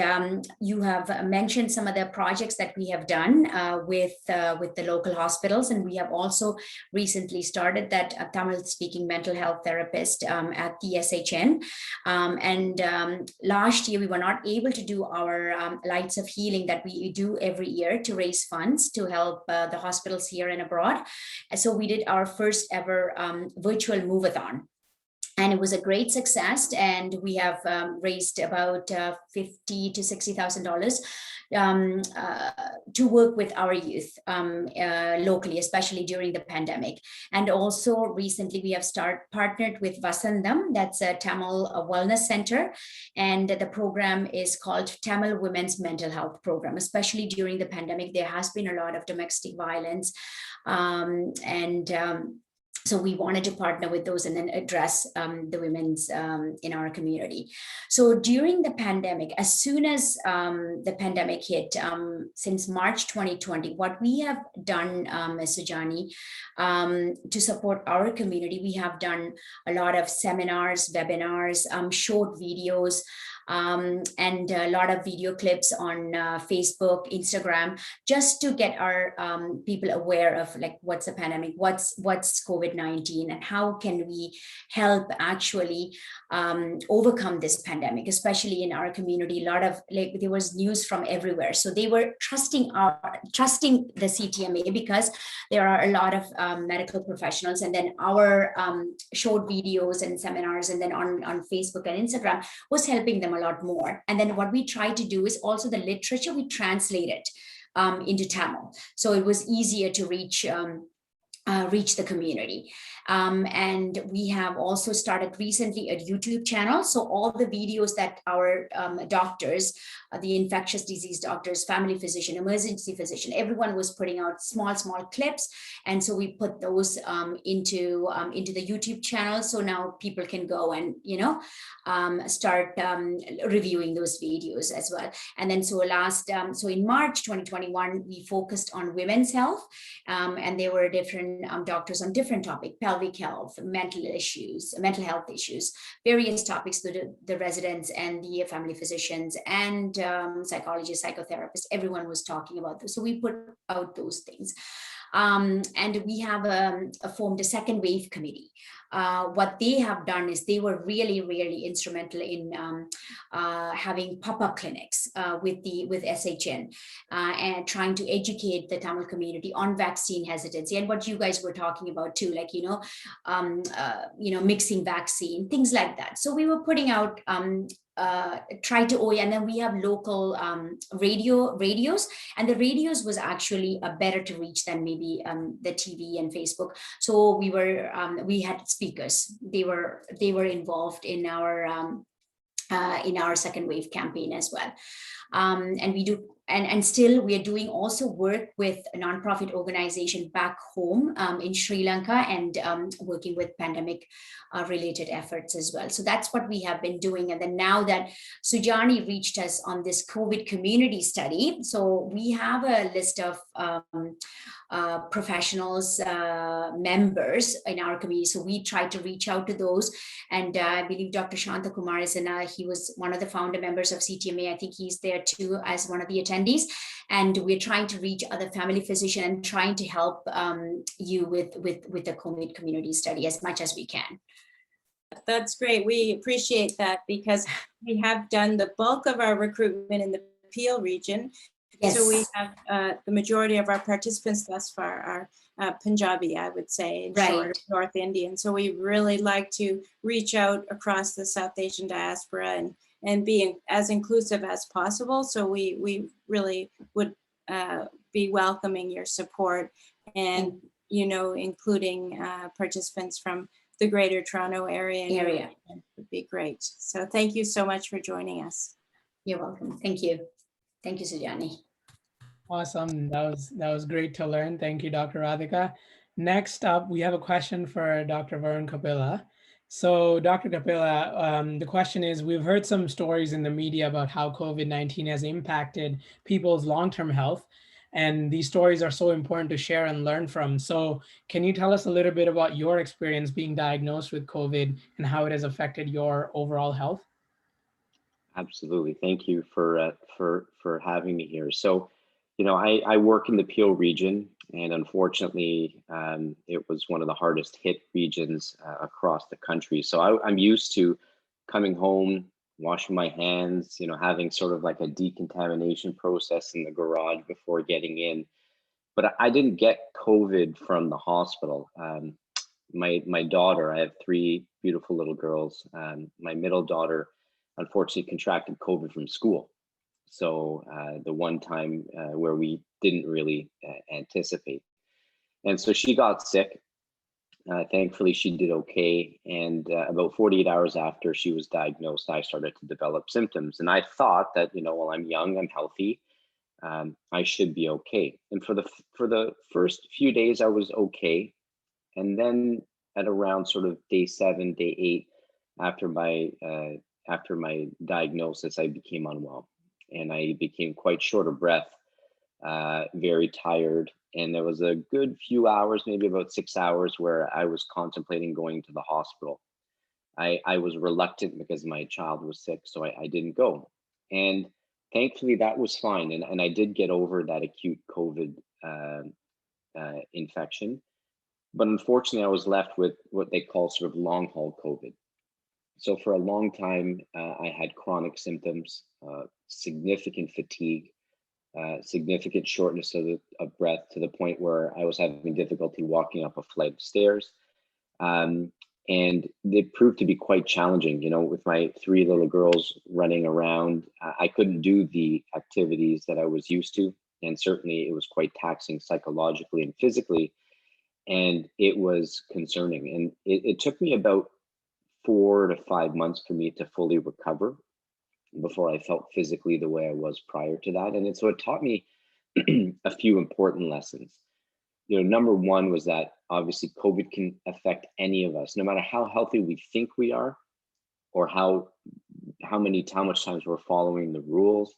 you have mentioned some of the projects that we have done with the local hospitals, and we have also recently started that Tamil-speaking mental health therapist at the SHN. Last year we were not able to do our Lights of Healing that we do every year to raise funds to help the hospitals here and abroad. So we did our first ever virtual move-a-thon. And it was a great success, and we have raised about $50,000 to $60,000 to work with our youth locally, especially during the pandemic. And also recently we have partnered with Vasandam, that's a Tamil Wellness Center, and the program is called Tamil Women's Mental Health Program. Especially during the pandemic, there has been a lot of domestic violence, So we wanted to partner with those and then address the women's in our community. So during the pandemic, as soon as the pandemic hit, since March 2020, what we have done, Ms. Sujani, to support our community, we have done a lot of seminars, webinars, short videos, and a lot of video clips on Facebook, Instagram, just to get our people aware of like what's the pandemic, what's COVID-19, and how can we help actually overcome this pandemic, especially in our community. A lot of like there was news from everywhere, so they were trusting the CTMA because there are a lot of medical professionals, and then our short videos and seminars, and then on Facebook and Instagram was helping them a lot more. And then what we try to do is also the literature, we translate it into Tamil, so it was easier to reach the community. And we have also started recently a YouTube channel. So all the videos that our doctors, the infectious disease doctors, family physician, emergency physician, everyone was putting out small clips. And so we put those into the YouTube channel. So now people can go and, start reviewing those videos as well. And then so so in March 2021, we focused on women's health, and there were different doctors on different topics: pelvic health, mental health issues, various topics. The residents and the family physicians and psychologists, psychotherapists, everyone was talking about this. So we put out those things. And we have formed a second wave committee. What they have done is they were really, really instrumental in having pop-up clinics with SHN and trying to educate the Tamil community on vaccine hesitancy and what you guys were talking about too, like mixing vaccine, things like that. So we were putting out and then we have local radios, and the radios was actually better to reach than maybe the TV and Facebook. So we had speakers. They were involved in our second wave campaign as well. And we do, and still we are doing also work with a nonprofit organization back home in Sri Lanka, and working with pandemic related efforts as well. So that's what we have been doing. And then now that Sujani reached us on this COVID community study, so we have a list of professionals, members in our community. So we try to reach out to those. And I believe Dr. Shanta Kumar is he was one of the founder members of CTMA. I think he's there too as one of the attendees. And we're trying to reach other family physicians and trying to help you with the COVID community study as much as we can. That's great. We appreciate that because we have done the bulk of our recruitment in the Peel region. Yes. So we have the majority of our participants thus far are Punjabi, I would say, in short, North Indian. So we really like to reach out across the South Asian diaspora and be as inclusive as possible. So we really would be welcoming your support and, including participants from the Greater Toronto area. Would be great. So thank you so much for joining us. You're welcome. Thank you. Thank you, Sujani. Awesome. That was great to learn. Thank you, Dr. Radhika. Next up, we have a question for Dr. Varun Kapila. So Dr. Kapila, the question is, we've heard some stories in the media about how COVID-19 has impacted people's long-term health, and these stories are so important to share and learn from. So can you tell us a little bit about your experience being diagnosed with COVID and how it has affected your overall health? Absolutely. Thank you for having me here. So, I work in the Peel region, and unfortunately, it was one of the hardest hit regions across the country. So I'm used to coming home, washing my hands, having sort of like a decontamination process in the garage before getting in. But I didn't get COVID from the hospital. My daughter, I have 3 beautiful little girls. My middle daughter, unfortunately, contracted COVID from school. So the one time where we didn't really anticipate. And so she got sick. Thankfully, she did okay. And about 48 hours after she was diagnosed, I started to develop symptoms. And I thought that, well, I'm young, I'm healthy, I should be okay. And for the first few days, I was okay. And then at around sort of day 7, day 8, after my diagnosis, I became unwell, and I became quite short of breath, very tired. And there was a good few hours, maybe about 6 hours, where I was contemplating going to the hospital. I was reluctant because my child was sick, so I didn't go. And thankfully that was fine. And I did get over that acute COVID infection. But unfortunately, I was left with what they call sort of long haul COVID. So for a long time, I had chronic symptoms, significant fatigue, significant shortness of breath, to the point where I was having difficulty walking up a flight of stairs. And it proved to be quite challenging, you know, with my 3 little girls running around. I couldn't do the activities that I was used to. And certainly it was quite taxing psychologically and physically. And it was concerning. And it took me about 4 to 5 months for me to fully recover before I felt physically the way I was prior to that. And so it taught me a few important lessons. You know, number one was that obviously COVID can affect any of us, no matter how healthy we think we are, or how much times we're following the rules.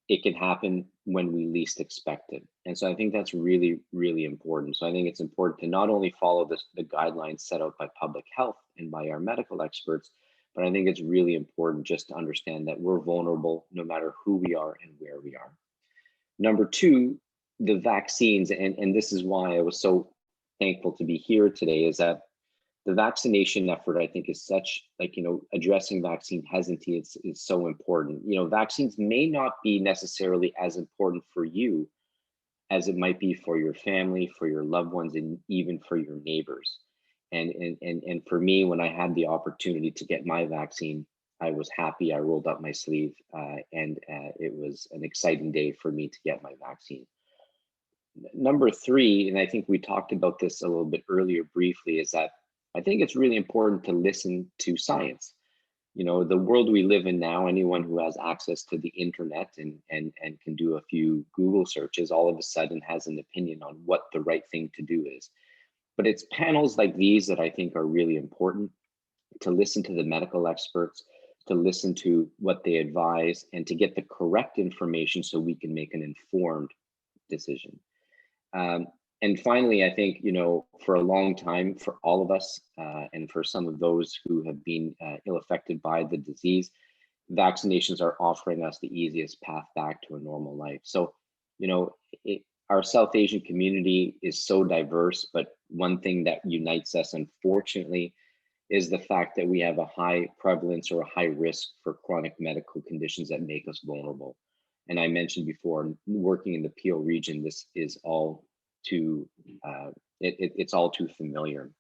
It can happen when we least expect it. And so I think that's really, really important. So I think it's important to not only follow the guidelines set out by public health and by our medical experts, but I think it's really important just to understand that we're vulnerable no matter who we are and where we are. Number two, the vaccines, and this is why I was so thankful to be here today, is that the vaccination effort, I think, is such, like, you know, addressing vaccine hesitancy is so important. You know, vaccines may not be necessarily as important for you as it might be for your family, for your loved ones, and even for your neighbors. And for me, when I had the opportunity to get my vaccine, I was happy. I rolled up my sleeve, and it was an exciting day for me to get my vaccine. Number three, and I think we talked about this a little bit earlier briefly, is that I think it's really important to listen to science. You know, the world we live in now, anyone who has access to the internet and can do a few Google searches, all of a sudden has an opinion on what the right thing to do is. But it's panels like these that I think are really important, to listen to the medical experts, to listen to what they advise, and to get the correct information so we can make an informed decision. And finally, I think, you know, for a long time, for all of us, and for some of those who have been ill-affected by the disease, vaccinations are offering us the easiest path back to a normal life. So, you know, our South Asian community is so diverse, but one thing that unites us, unfortunately, is the fact that we have a high prevalence or a high risk for chronic medical conditions that make us vulnerable. And I mentioned before, working in the Peel region, this is all too, it's all too familiar.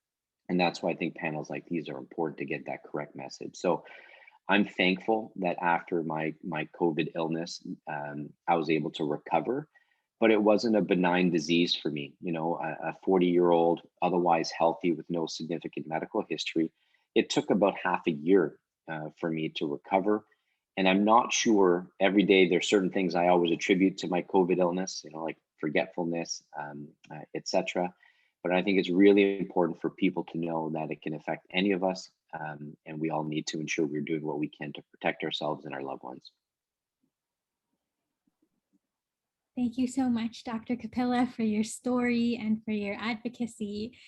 And that's why I think panels like these are important to get that correct message. So I'm thankful that after my COVID illness, I was able to recover, but it wasn't a benign disease for me. You know, a 40-year-old, otherwise healthy with no significant medical history. It took about half a year for me to recover. And I'm not sure, every day there's certain things I always attribute to my COVID illness, you know, like forgetfulness, etc. But I think it's really important for people to know that it can affect any of us, and we all need to ensure we're doing what we can to protect ourselves and our loved ones. Thank you so much, Dr. Kapila, for your story and for your advocacy.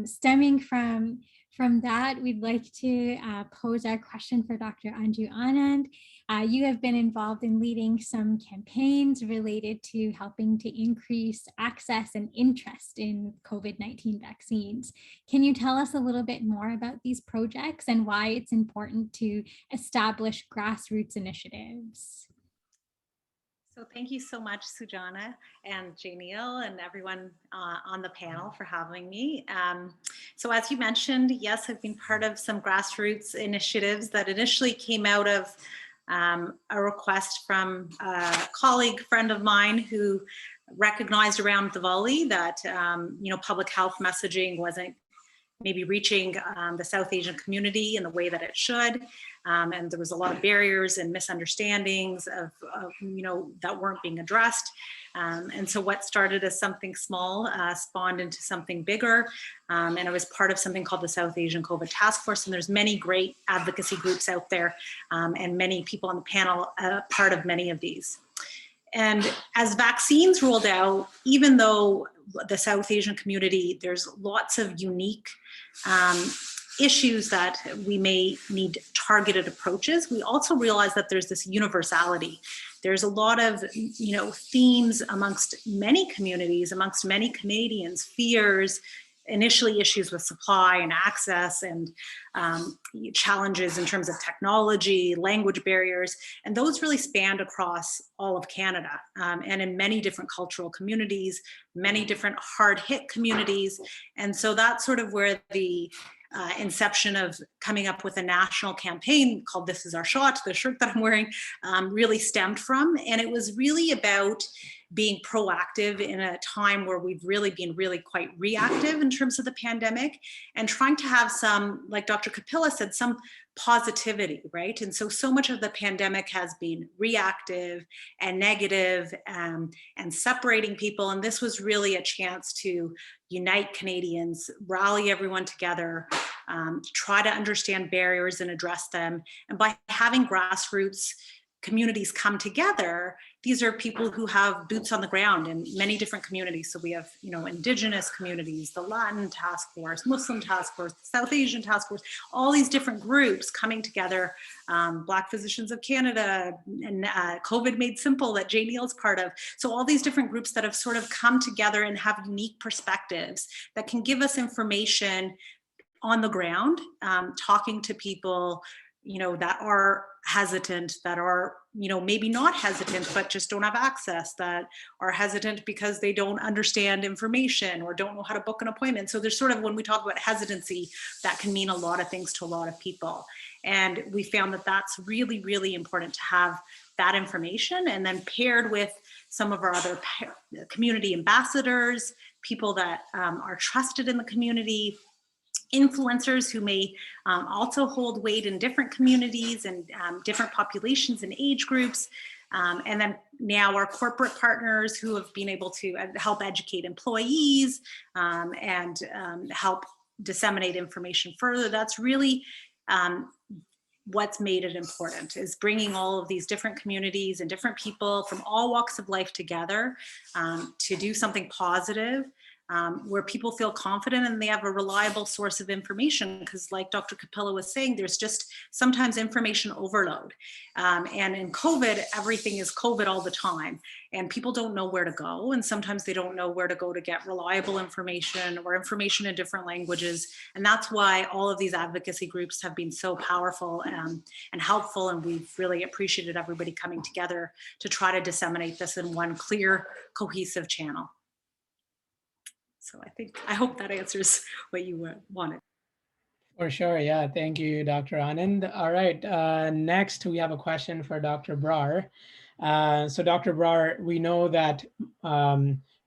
Stemming from that, we'd like to pose our question for Dr. Anju Anand. You have been involved in leading some campaigns related to helping to increase access and interest in COVID-19 vaccines. Can you tell us a little bit more about these projects and why it's important to establish grassroots initiatives? So thank you so much, Sujana and Janiel and everyone on the panel for having me. So as you mentioned, yes, I've been part of some grassroots initiatives that initially came out of a request from a colleague friend of mine who recognized around the Valley that you know, public health messaging wasn't maybe reaching the South Asian community in the way that it should. And there was a lot of barriers and misunderstandings of that weren't being addressed. And so what started as something small spawned into something bigger. And I was part of something called the South Asian COVID Task Force. And there's many great advocacy groups out there and many people on the panel part of many of these. And as vaccines rolled out, even though the South Asian community, there's lots of unique issues that we may need targeted approaches, we also realize that there's this universality. There's a lot of themes amongst many communities, amongst many Canadians, fears, initially issues with supply and access and challenges in terms of technology, language barriers, and those really spanned across all of Canada and in many different cultural communities, many different hard-hit communities. And so that's sort of where the inception of coming up with a national campaign called This Is Our Shot, the shirt that I'm wearing, really stemmed from. And it was really about being proactive in a time where we've really been quite reactive in terms of the pandemic, and trying to have some, like Dr. Kapila said, some positivity, right? And so much of the pandemic has been reactive and negative and separating people. And this was really a chance to unite Canadians, rally everyone together, try to understand barriers and address them. And by having grassroots communities come together, these are people who have boots on the ground in many different communities. So we have, Indigenous communities, the Latin task force, Muslim task force, South Asian task force, all these different groups coming together, Black Physicians of Canada, and COVID Made Simple that Jay Neal's part of. So all these different groups that have sort of come together and have unique perspectives that can give us information on the ground, talking to people, that are hesitant, that are, maybe not hesitant, but just don't have access, that are hesitant because they don't understand information or don't know how to book an appointment. So there's sort of, when we talk about hesitancy, that can mean a lot of things to a lot of people. And we found that that's really, really important to have that information, and then paired with some of our other community ambassadors, people that are trusted in the community, influencers who may also hold weight in different communities and different populations and age groups. And then now our corporate partners who have been able to help educate employees and help disseminate information further. That's really what's made it important, is bringing all of these different communities and different people from all walks of life together to do something positive, where people feel confident and they have a reliable source of information. Because like Dr. Kapila was saying, there's just sometimes information overload. And in COVID, everything is COVID all the time. And people don't know where to go. And sometimes they don't know where to go to get reliable information or information in different languages. And that's why all of these advocacy groups have been so powerful and helpful. And we've really appreciated everybody coming together to try to disseminate this in one clear, cohesive channel. So I hope that answers what you wanted. For sure, yeah. Thank you, Dr. Anand. All right, next we have a question for Dr. Brar. So Dr. Brar, we know that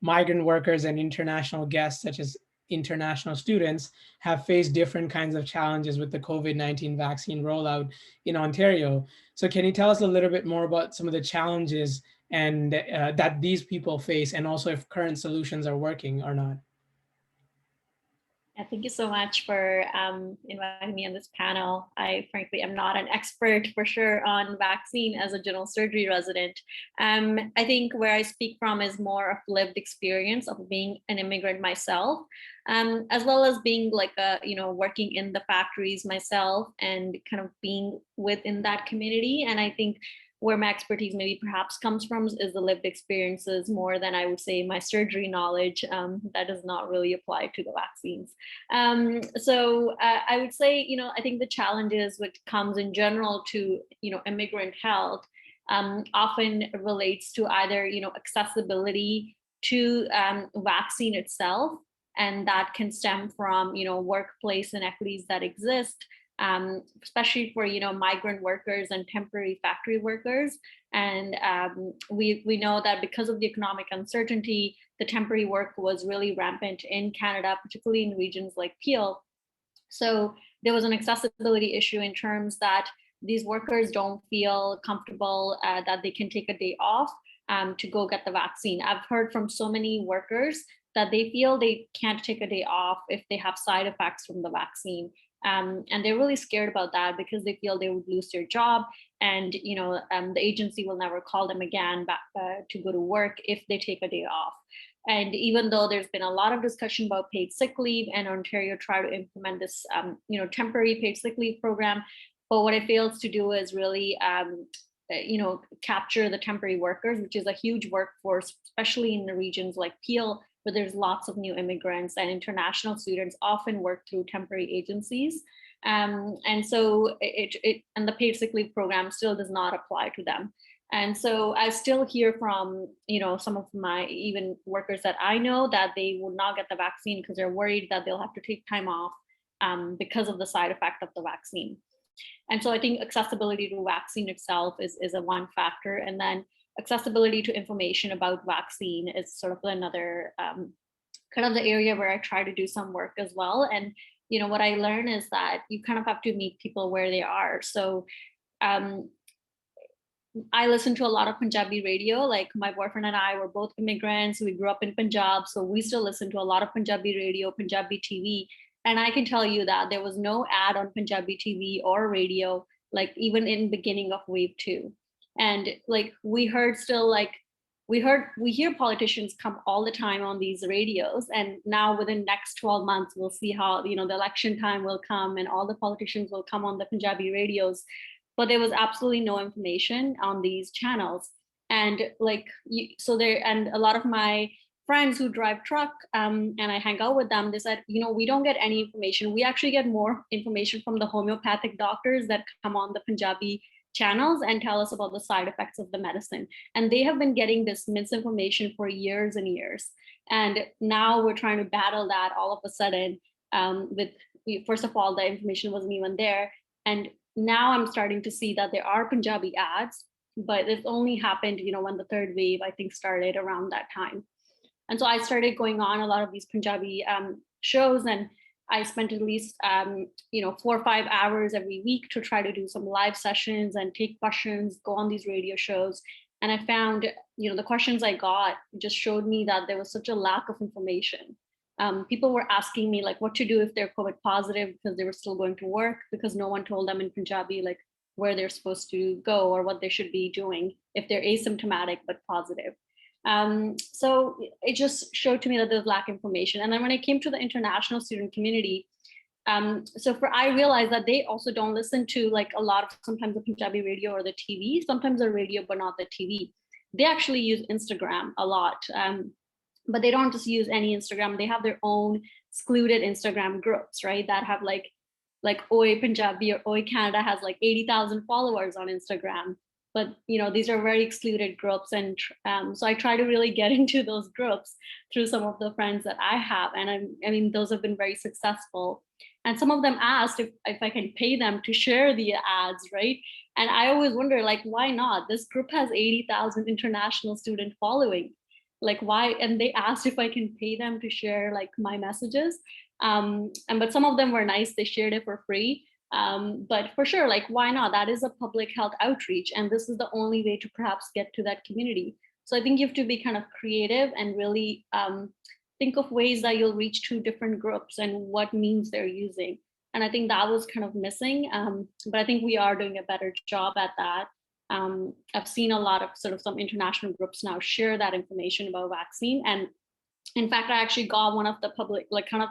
migrant workers and international guests, such as international students, have faced different kinds of challenges with the COVID-19 vaccine rollout in Ontario. So can you tell us a little bit more about some of the challenges and that these people face, and also if current solutions are working or not? Yeah, thank you so much for inviting me on this panel. I frankly am not an expert for sure on vaccine as a general surgery resident. I think where I speak from is more of lived experience of being an immigrant myself, as well as being like working in the factories myself and kind of being within that community. And I think where my expertise maybe perhaps comes from is the lived experiences more than I would say my surgery knowledge that does not really apply to the vaccines. So I would say, I think the challenges which comes in general to, immigrant health often relates to either, accessibility to vaccine itself, and that can stem from, workplace inequities that exist, especially for migrant workers and temporary factory workers. And we know that because of the economic uncertainty, the temporary work was really rampant in Canada, particularly in regions like Peel. So there was an accessibility issue in terms that these workers don't feel comfortable that they can take a day off to go get the vaccine. I've heard from so many workers that they feel they can't take a day off if they have side effects from the vaccine. And they're really scared about that because they feel they would lose their job, and the agency will never call them again back to go to work if they take a day off. And even though there's been a lot of discussion about paid sick leave, and Ontario tried to implement this temporary paid sick leave program, but what it fails to do is really capture the temporary workers, which is a huge workforce, especially in the regions like Peel, where there's lots of new immigrants, and international students often work through temporary agencies. And so and the paid sick leave program still does not apply to them. And so I still hear from, some of my even workers that I know that they will not get the vaccine because they're worried that they'll have to take time off because of the side effect of the vaccine. And so I think accessibility to vaccine itself is a one factor. And then accessibility to information about vaccine is sort of another kind of the area where I try to do some work as well. And, what I learn is that you kind of have to meet people where they are. So I listen to a lot of Punjabi radio. Like my boyfriend and I were both immigrants. We grew up in Punjab. So we still listen to a lot of Punjabi radio, Punjabi TV. And I can tell you that there was no ad on Punjabi TV or radio, like even in beginning of wave 2. And like we hear politicians come all the time on these radios. And now within next 12 months, we'll see how, the election time will come and all the politicians will come on the Punjabi radios. But there was absolutely no information on these channels. And and a lot of my friends who drive truck and I hang out with them, they said, we don't get any information. We actually get more information from the homeopathic doctors that come on the Punjabi channels and tell us about the side effects of the medicine. And they have been getting this misinformation for years and years. And now we're trying to battle that all of a sudden first of all, the information wasn't even there. And now I'm starting to see that there are Punjabi ads, but it's only happened, when the third wave, I think, started around that time. And so I started going on a lot of these Punjabi shows, and I spent at least, 4 or 5 hours every week to try to do some live sessions and take questions, go on these radio shows. And I found, the questions I got just showed me that there was such a lack of information. People were asking me like what to do if they're COVID positive because they were still going to work, because no one told them in Punjabi like where they're supposed to go or what they should be doing if they're asymptomatic but positive. So it just showed to me that there's lack of information. And then when it came to the international student community, I realized that they also don't listen to like a lot of sometimes the Punjabi radio or the TV, sometimes the radio but not the TV. They actually use Instagram a lot. But they don't just use any Instagram. They have their own excluded Instagram groups, right? That have like Oi Punjabi or Oi Canada has like 80,000 followers on Instagram. But, these are very excluded groups. And so I try to really get into those groups through some of the friends that I have. And those have been very successful. And some of them asked if I can pay them to share the ads, right? And I always wonder, like, why not? This group has 80,000 international student following. Like why? And they asked if I can pay them to share like my messages. But some of them were nice. They shared it for free. But for sure, like, why not? That is a public health outreach. And this is the only way to perhaps get to that community. So I think you have to be kind of creative and really think of ways that you'll reach two different groups and what means they're using. And I think that was kind of missing. But I think we are doing a better job at that. I've seen a lot of sort of some international groups now share that information about vaccine. And in fact, I actually got one of the public, like kind of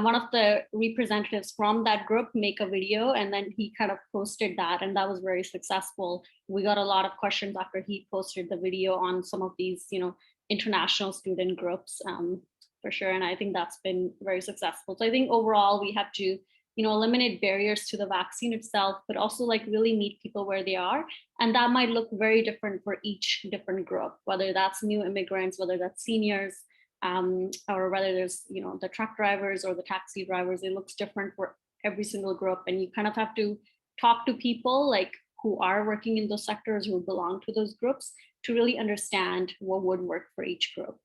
one of the representatives from that group make a video, and then he kind of posted that, and that was very successful. We got a lot of questions after he posted the video on some of these, international student groups for sure. And I think that's been very successful. So I think overall we have to, eliminate barriers to the vaccine itself, but also like really meet people where they are. And that might look very different for each different group, whether that's new immigrants, whether that's seniors, or whether there's, the truck drivers or the taxi drivers. It looks different for every single group. And you kind of have to talk to people like who are working in those sectors, who belong to those groups, to really understand what would work for each group.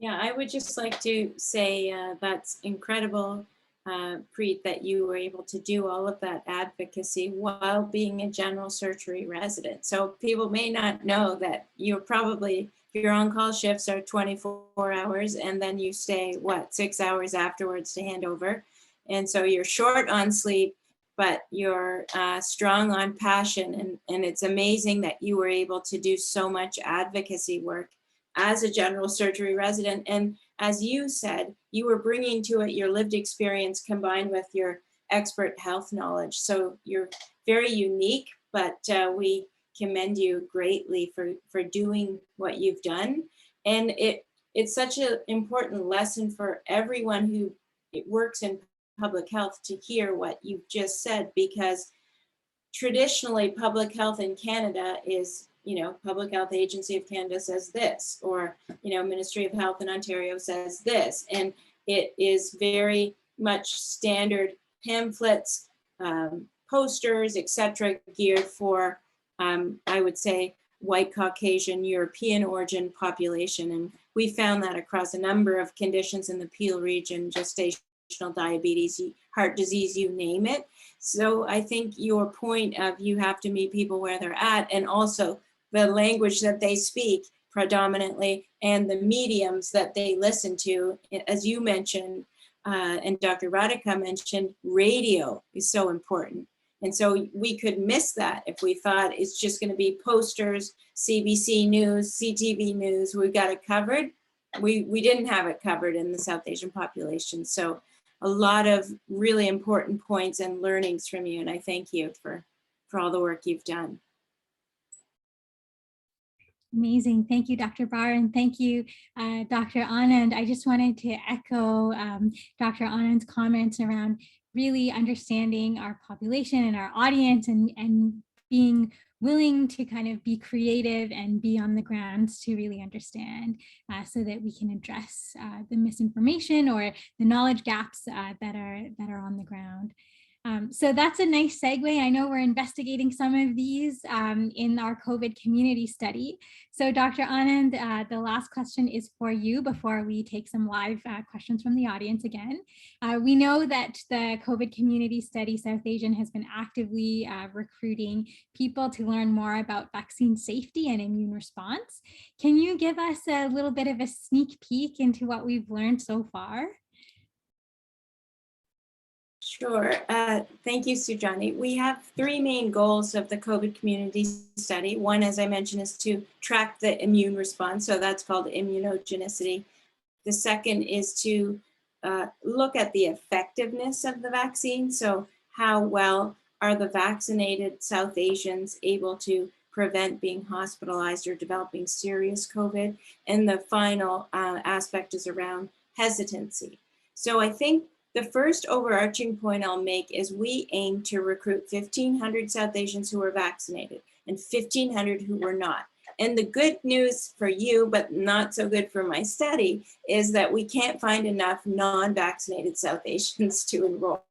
Yeah, I would just like to say that's incredible, Preet, that you were able to do all of that advocacy while being a general surgery resident. So people may not know that you're probably, your on-call shifts are 24 hours and then you stay, what, 6 hours afterwards to hand over. And so you're short on sleep, but you're strong on passion. And it's amazing that you were able to do so much advocacy work as a general surgery resident. And as you said, you were bringing to it your lived experience combined with your expert health knowledge. So you're very unique, but we commend you greatly for doing what you've done. And it's such an important lesson for everyone who works in public health to hear what you've just said, because traditionally public health in Canada is, Public Health Agency of Canada says this, or, Ministry of Health in Ontario says this. And it is very much standard pamphlets, posters, etc., geared for, I would say, white Caucasian European origin population. And we found that across a number of conditions in the Peel region, gestational diabetes, heart disease, you name it. So I think your point of you have to meet people where they're at, and also the language that they speak predominantly and the mediums that they listen to, as you mentioned, and Dr. Radhika mentioned, radio is so important. And so we could miss that if we thought it's just going to be posters, CBC News, CTV News, we got it covered. We didn't have it covered in the South Asian population. So a lot of really important points and learnings from you. And I thank you for all the work you've done. Amazing. Thank you, Dr. Brar, and thank you, Dr. Anand. I just wanted to echo Dr. Anand's comments around really understanding our population and our audience, and being willing to kind of be creative and be on the ground to really understand, so that we can address the misinformation or the knowledge gaps that are on the ground. So that's a nice segue. I know we're investigating some of these in our COVID community study. So Dr. Anand, the last question is for you before we take some live questions from the audience again. We know that the COVID community study South Asian has been actively recruiting people to learn more about vaccine safety and immune response. Can you give us a little bit of a sneak peek into what we've learned so far? Sure. Thank you, Sujani. We have three main goals of the COVID community study. One, as I mentioned, is to track the immune response. So that's called immunogenicity. The second is to look at the effectiveness of the vaccine. So how well are the vaccinated South Asians able to prevent being hospitalized or developing serious COVID? And the final aspect is around hesitancy. So I think the first overarching point I'll make is we aim to recruit 1,500 South Asians who were vaccinated and 1,500 who were not. And the good news for you, but not so good for my study, is that we can't find enough non-vaccinated South Asians to enroll.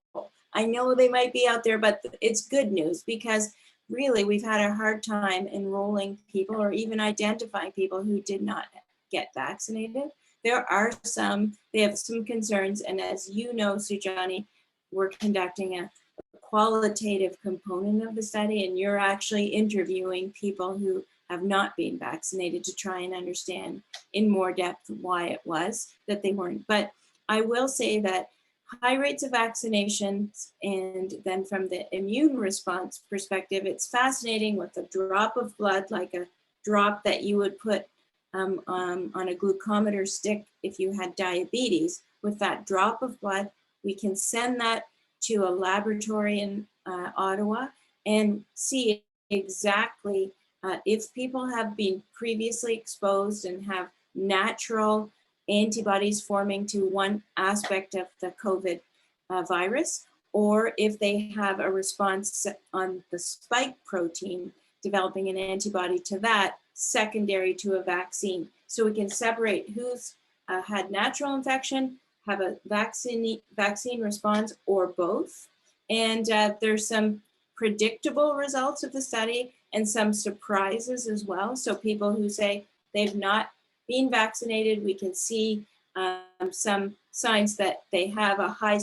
I know they might be out there, but it's good news, because really we've had a hard time enrolling people or even identifying people who did not get vaccinated. There are some, they have some concerns. And as you know, Sujani, we're conducting a qualitative component of the study, and you're actually interviewing people who have not been vaccinated to try and understand in more depth why it was that they weren't. But I will say that high rates of vaccinations, and then from the immune response perspective, it's fascinating with a drop of blood, like a drop that you would put on a glucometer stick if you had diabetes. With that drop of blood, we can send that to a laboratory in Ottawa and see exactly if people have been previously exposed and have natural antibodies forming to one aspect of the COVID virus, or if they have a response on the spike protein, developing an antibody to that secondary to a vaccine. So we can separate who's had natural infection, have a vaccine response, or both. And there's some predictable results of the study and some surprises as well. So people who say they've not been vaccinated, we can see some signs that they have a high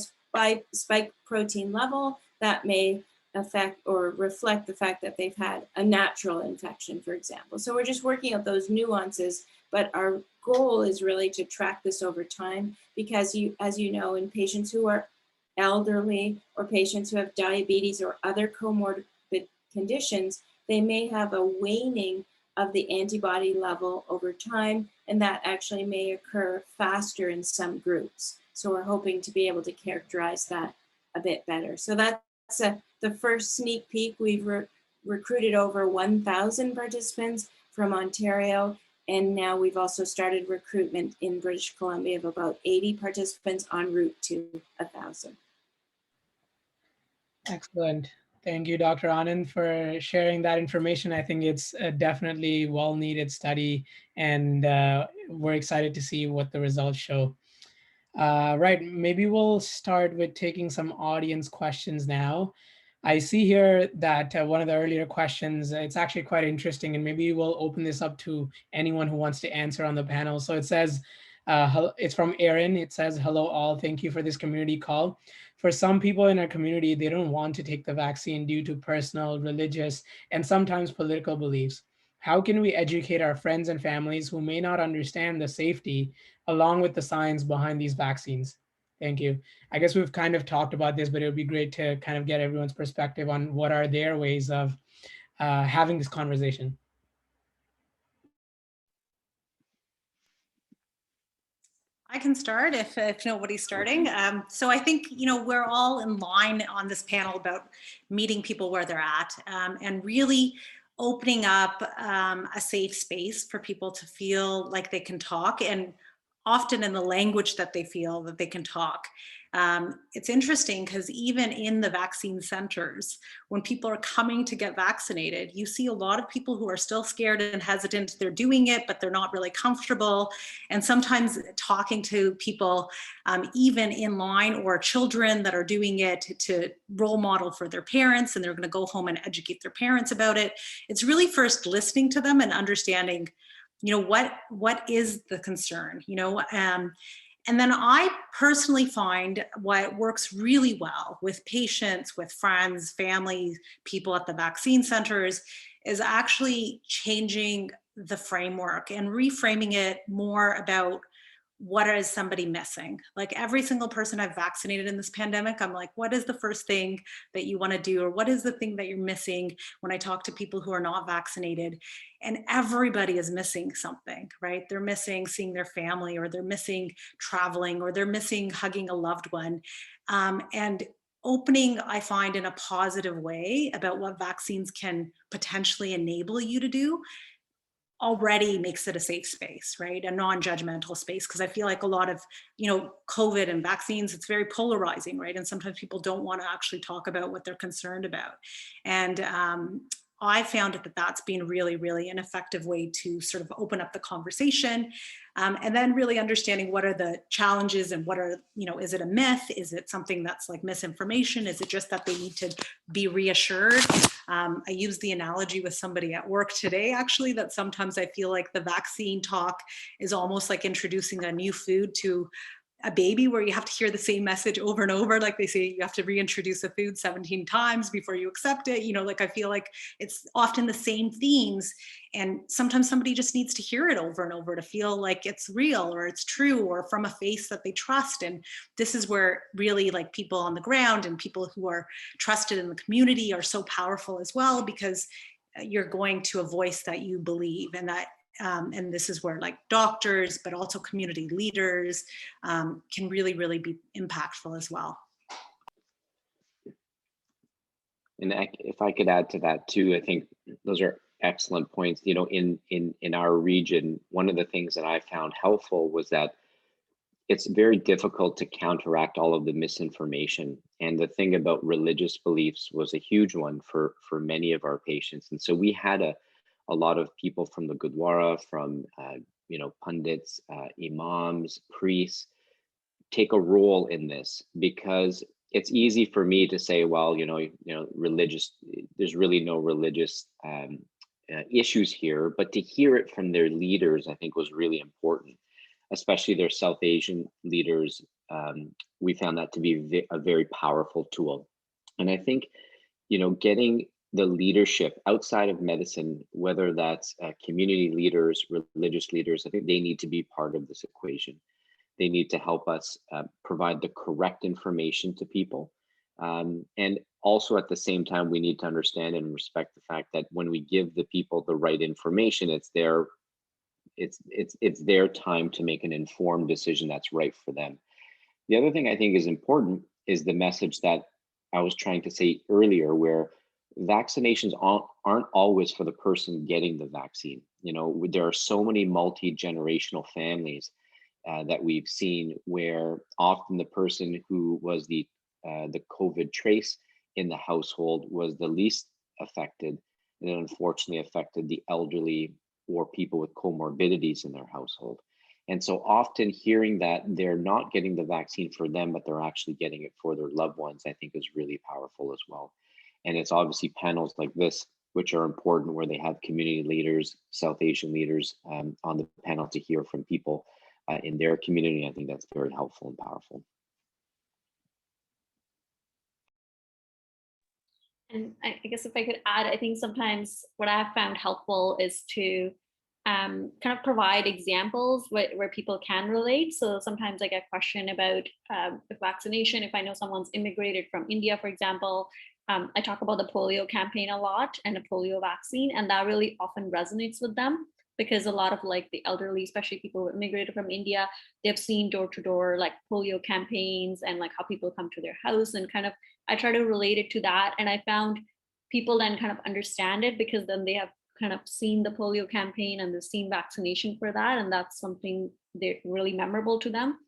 spike protein level that may affect or reflect the fact that they've had a natural infection, for example. So we're just working out those nuances, but our goal is really to track this over time, because as you know, in patients who are elderly or patients who have diabetes or other comorbid conditions, they may have a waning of the antibody level over time, and that actually may occur faster in some groups. So we're hoping to be able to characterize that a bit better. So that's the first sneak peek. We've recruited over 1,000 participants from Ontario, and now we've also started recruitment in British Columbia of about 80 participants en route to 1,000. Excellent. Thank you, Dr. Anand, for sharing that information. I think it's a definitely well-needed study, and we're excited to see what the results show. Right, maybe we'll start with taking some audience questions now. I see here that one of the earlier questions, it's actually quite interesting, and maybe we'll open this up to anyone who wants to answer on the panel. So it says, it's from Aaron. It says, hello all, thank you for this community call. For some people in our community, they don't want to take the vaccine due to personal, religious, and sometimes political beliefs. How can we educate our friends and families who may not understand the safety along with the science behind these vaccines? Thank you. I guess we've kind of talked about this, but it would be great to kind of get everyone's perspective on what are their ways of having this conversation. I can start if nobody's starting. So I think, we're all in line on this panel about meeting people where they're at, and really opening up a safe space for people to feel like they can talk, and often in the language that they feel that they can talk. It's interesting because even in the vaccine centers, when people are coming to get vaccinated, you see a lot of people who are still scared and hesitant. They're doing it, but they're not really comfortable. And sometimes talking to people, even in line, or children that are doing it to role model for their parents, and they're going to go home and educate their parents about it. It's really first listening to them and understanding, what is the concern, and then I personally find what works really well with patients, with friends, family, people at the vaccine centers, is actually changing the framework and reframing it more about what is somebody missing. Like every single person I've vaccinated in this pandemic, I'm like, what is the first thing that you want to do? Or what is the thing that you're missing when I talk to people who are not vaccinated? And everybody is missing something, right? They're missing seeing their family, or they're missing traveling, or they're missing hugging a loved one. And opening, I find, in a positive way about what vaccines can potentially enable you to do already makes it a safe space, right? A non-judgmental space. Because I feel like a lot of, COVID and vaccines, it's very polarizing, right? And sometimes people don't want to actually talk about what they're concerned about. And I found that that's been really, really an effective way to sort of open up the conversation. And then really understanding what are the challenges, and what are, is it a myth? Is it something that's like misinformation? Is it just that they need to be reassured? I used the analogy with somebody at work today, actually, that sometimes I feel like the vaccine talk is almost like introducing a new food to a baby, where you have to hear the same message over and over. Like they say, you have to reintroduce a food 17 times before you accept it. I feel like it's often the same themes. And sometimes somebody just needs to hear it over and over to feel like it's real, or it's true, or from a face that they trust. And this is where really, like, people on the ground and people who are trusted in the community are so powerful as well, because you're going to a voice that you believe, and that and this is where, like, doctors, but also community leaders can really, really be impactful as well. And if I could add to that too, I think those are excellent points. In our region, one of the things that I found helpful was that it's very difficult to counteract all of the misinformation. And the thing about religious beliefs was a huge one for many of our patients. And so we had a lot of people from the Gurdwara, from pundits, imams, priests, take a role in this, because it's easy for me to say, well, religious, there's really no religious issues here, but to hear it from their leaders, I think was really important, especially their South Asian leaders. We found that to be a very powerful tool. And I think, getting the leadership outside of medicine, whether that's community leaders, religious leaders, I think they need to be part of this equation. They need to help us provide the correct information to people. And also at the same time, we need to understand and respect the fact that when we give the people the right information, it's their time to make an informed decision that's right for them. The other thing I think is important is the message that I was trying to say earlier, where vaccinations aren't always for the person getting the vaccine. There are so many multi-generational families that we've seen where often the person who was the COVID trace in the household was the least affected, and it unfortunately affected the elderly or people with comorbidities in their household. And so often hearing that they're not getting the vaccine for them, but they're actually getting it for their loved ones, I think is really powerful as well. And it's obviously panels like this, which are important, where they have community leaders, South Asian leaders on the panel to hear from people in their community. I think that's very helpful and powerful. And I guess if I could add, I think sometimes what I have found helpful is to kind of provide examples where people can relate. So sometimes I get a question about the vaccination. If I know someone's immigrated from India, for example, I talk about the polio campaign a lot and the polio vaccine, and that really often resonates with them, because a lot of like the elderly, especially people who immigrated from India, they've seen door-to-door like polio campaigns and like how people come to their house, and kind of I try to relate it to that. And I found people then kind of understand it because then they have kind of seen the polio campaign and they've seen vaccination for that, and that's something they're really memorable to them.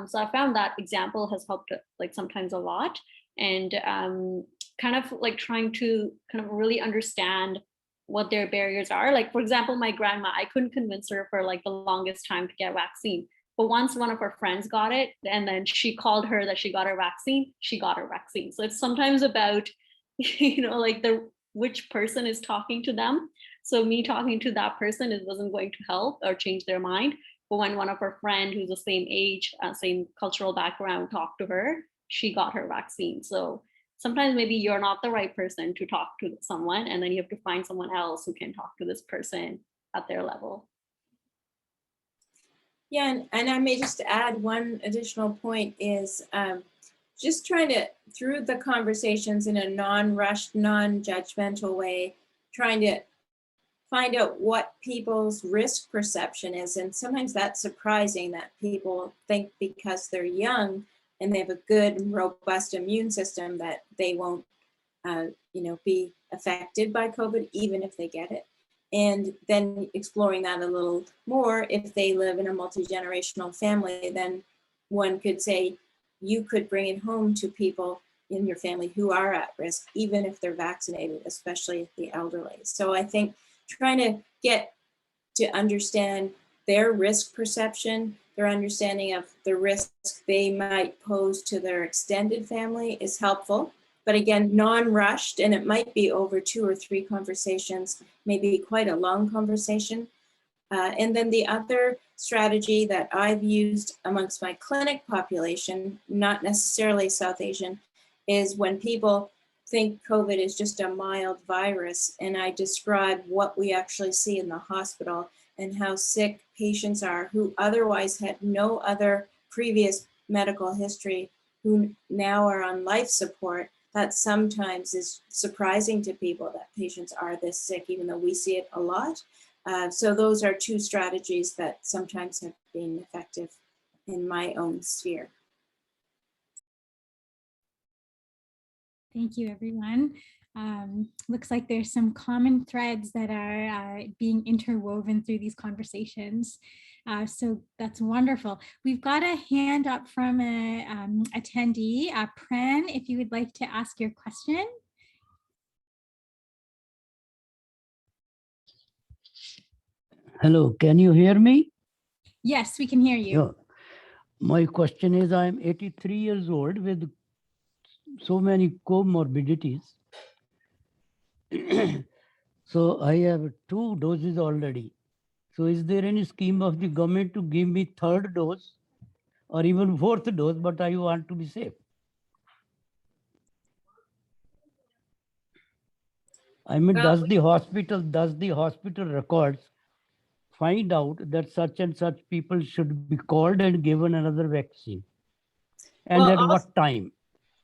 So I found that example has helped like sometimes a lot, and kind of like trying to kind of really understand what their barriers are. Like, for example, my grandma, I couldn't convince her for like the longest time to get vaccine. But once one of her friends got it, and then she called her that she got her vaccine, she got her vaccine. So it's sometimes about, like which person is talking to them. So me talking to that person, it wasn't going to help or change their mind. But when one of her friends who's the same age, same cultural background talked to her, she got her vaccine. So sometimes maybe you're not the right person to talk to someone, and then you have to find someone else who can talk to this person at their level. Yeah, and I may just add one additional point is just trying to, through the conversations in a non-rushed, non-judgmental way, trying to find out what people's risk perception is. And sometimes that's surprising that people think because they're young and they have a good and robust immune system that they won't, be affected by COVID, even if they get it. And then exploring that a little more, if they live in a multi-generational family, then one could say you could bring it home to people in your family who are at risk, even if they're vaccinated, especially the elderly. So I think trying to get to understand their risk perception, their understanding of the risk they might pose to their extended family is helpful. But again, non-rushed, and it might be over 2 or 3 conversations, maybe quite a long conversation. And then the other strategy that I've used amongst my clinic population, not necessarily South Asian, is when people think COVID is just a mild virus, and I describe what we actually see in the hospital and how sick patients are who otherwise had no other previous medical history, who now are on life support. That sometimes is surprising to people that patients are this sick, even though we see it a lot. So those are 2 strategies that sometimes have been effective in my own sphere. Thank you, everyone. Looks like there's some common threads that are being interwoven through these conversations. So that's wonderful. We've got a hand up from an attendee, Pran, if you would like to ask your question. Hello, can you hear me? Yes, we can hear you. Yeah. My question is, I'm 83 years old with so many comorbidities. So I have 2 doses already. So is there any scheme of the government to give me 3rd dose or even 4th dose, but I want to be safe? I mean, Well, does the hospital records find out that such and such people should be called and given another vaccine? And Well, at what time?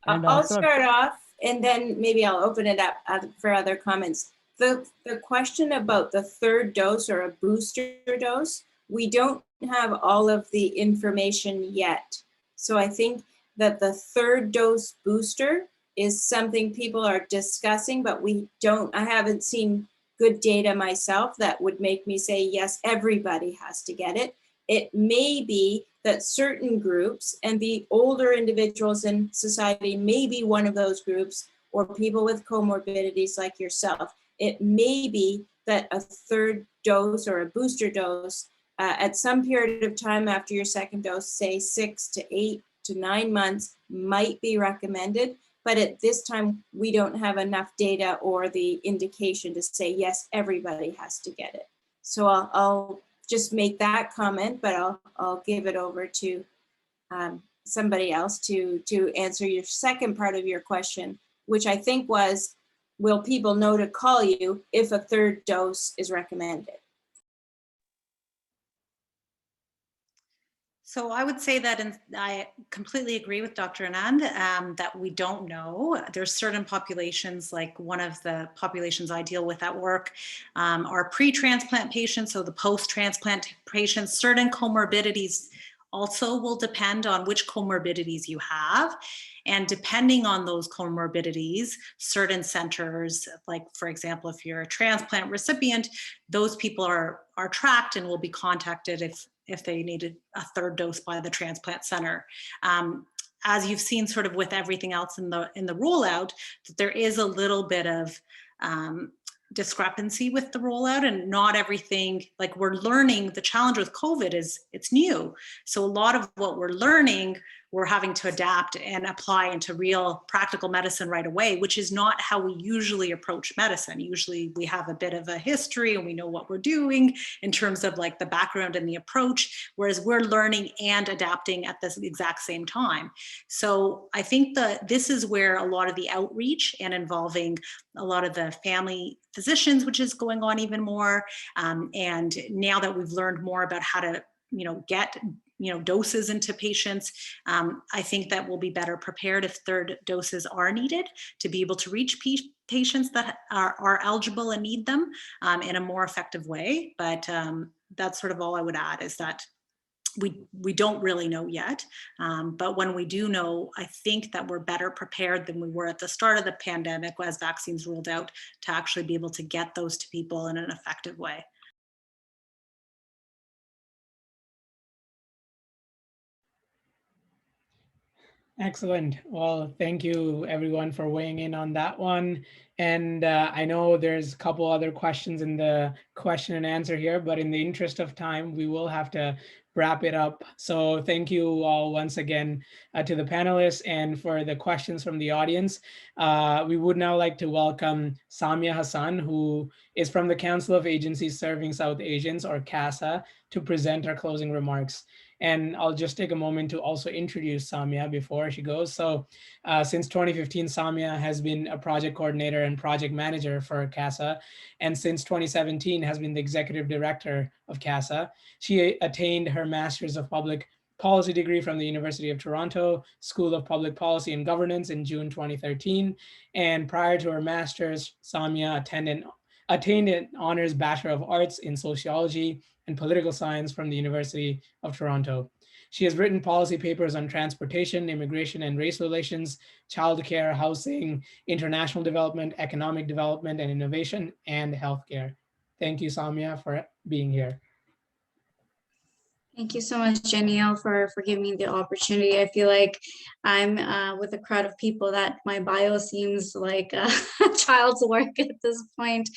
And I'll after, start off and then maybe I'll open it up for other comments. The question about the 3rd dose or a booster dose, we don't have all of the information yet. So I think that the 3rd dose booster is something people are discussing, but I haven't seen good data myself that would make me say, yes, everybody has to get it. It may be that certain groups, and the older individuals in society may be one of those groups, or people with comorbidities like yourself. It may be that a 3rd dose or a booster dose at some period of time after your 2nd dose, say 6 to 8 to 9 months, might be recommended. But at this time, we don't have enough data or the indication to say, yes, everybody has to get it. So I'll just make that comment, but I'll give it over to somebody else to answer your second part of your question, which I think was, will people know to call you if a 3rd dose is recommended? So I would say that, and I completely agree with Dr. Anand, that we don't know. There's certain populations, like one of the populations I deal with at work are pre-transplant patients, so the post-transplant patients. Certain comorbidities also will depend on which comorbidities you have. And depending on those comorbidities, certain centers, like for example, if you're a transplant recipient, those people are tracked and will be contacted if they needed a 3rd dose by the transplant center. As you've seen sort of with everything else in the rollout, that there is a little bit of discrepancy with the rollout, and not everything, like we're learning, the challenge with COVID is it's new. So a lot of what we're learning, we're having to adapt and apply into real practical medicine right away, which is not how we usually approach medicine. Usually we have a bit of a history and we know what we're doing in terms of like the background and the approach, whereas we're learning and adapting at this exact same time. So I think that this is where a lot of the outreach and involving a lot of the family physicians, which is going on even more. And now that we've learned more about how to, get doses into patients, I think that we'll be better prepared if 3rd doses are needed to be able to reach patients that are eligible and need them in a more effective way. But that's sort of all I would add, is that we don't really know yet. But when we do know, I think that we're better prepared than we were at the start of the pandemic as vaccines rolled out to actually be able to get those to people in an effective way. Excellent. Well, thank you everyone for weighing in on that one. And I know there's a couple other questions in the question and answer here, but in the interest of time, we will have to wrap it up. So thank you all once again to the panelists and for the questions from the audience. We would now like to welcome Samya Hasan, who is from the Council of Agencies Serving South Asians, or CASSA, to present our closing remarks. And I'll just take a moment to also introduce Samya before she goes. So since 2015, Samya has been a project coordinator and project manager for CASSA. And since 2017 has been the executive director of CASSA. She attained her Master's of Public Policy degree from the University of Toronto School of Public Policy and Governance in June 2013. And prior to her master's, Samya attained an honors Bachelor of Arts in Sociology and Political Science from the University of Toronto. She has written policy papers on transportation, immigration and race relations, childcare, housing, international development, economic development and innovation, and healthcare. Thank you, Samya, for being here. Thank you so much, Janielle, for giving me the opportunity. I feel like I'm with a crowd of people that my bio seems like a child's work at this point.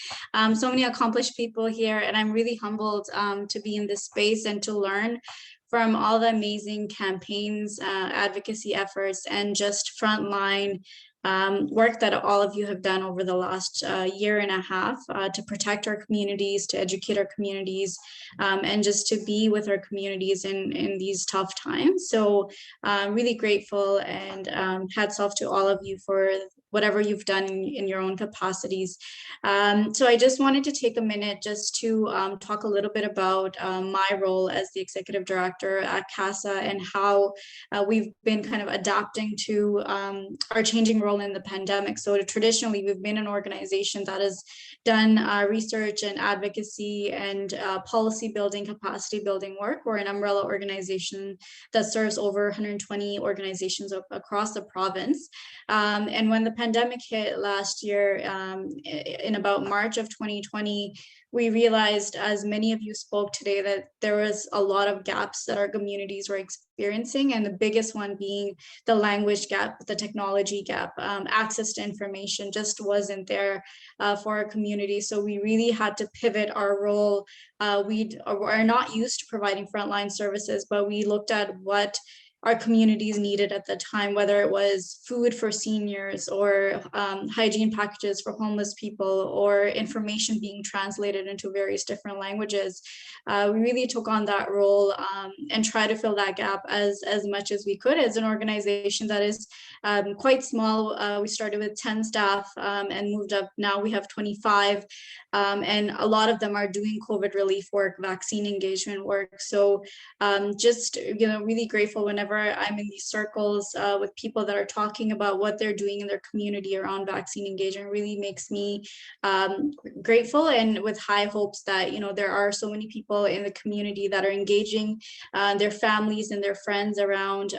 So many accomplished people here, and I'm really humbled to be in this space and to learn from all the amazing campaigns, advocacy efforts, and just frontline work that all of you have done over the last year and a half to protect our communities, to educate our communities, and just to be with our communities in these tough times. So I'm really grateful, and hats off to all of you for whatever you've done in your own capacities. So I just wanted to take a minute just to talk a little bit about my role as the executive director at CASSA and how we've been kind of adapting to our changing role in the pandemic. So traditionally, we've been an organization that has done research and advocacy and policy building, capacity building work. We're an umbrella organization that serves over 120 organizations across the province. And when the pandemic hit last year, in about March of 2020, we realized, as many of you spoke today, that there was a lot of gaps that our communities were experiencing, and the biggest one being the language gap, the technology gap. Access to information just wasn't there for our community. So we really had to pivot our role. We are not used to providing frontline services, but we looked at what our communities needed at the time, whether it was food for seniors or hygiene packages for homeless people or information being translated into various different languages. We really took on that role and tried to fill that gap as much as we could. As an organization that is quite small, we started with 10 staff and moved up. Now we have 25, and a lot of them are doing COVID relief work, vaccine engagement work. So just, really grateful whenever I'm in these circles with people that are talking about what they're doing in their community around vaccine engagement. Really makes me grateful, and with high hopes that there are so many people in the community that are engaging their families and their friends around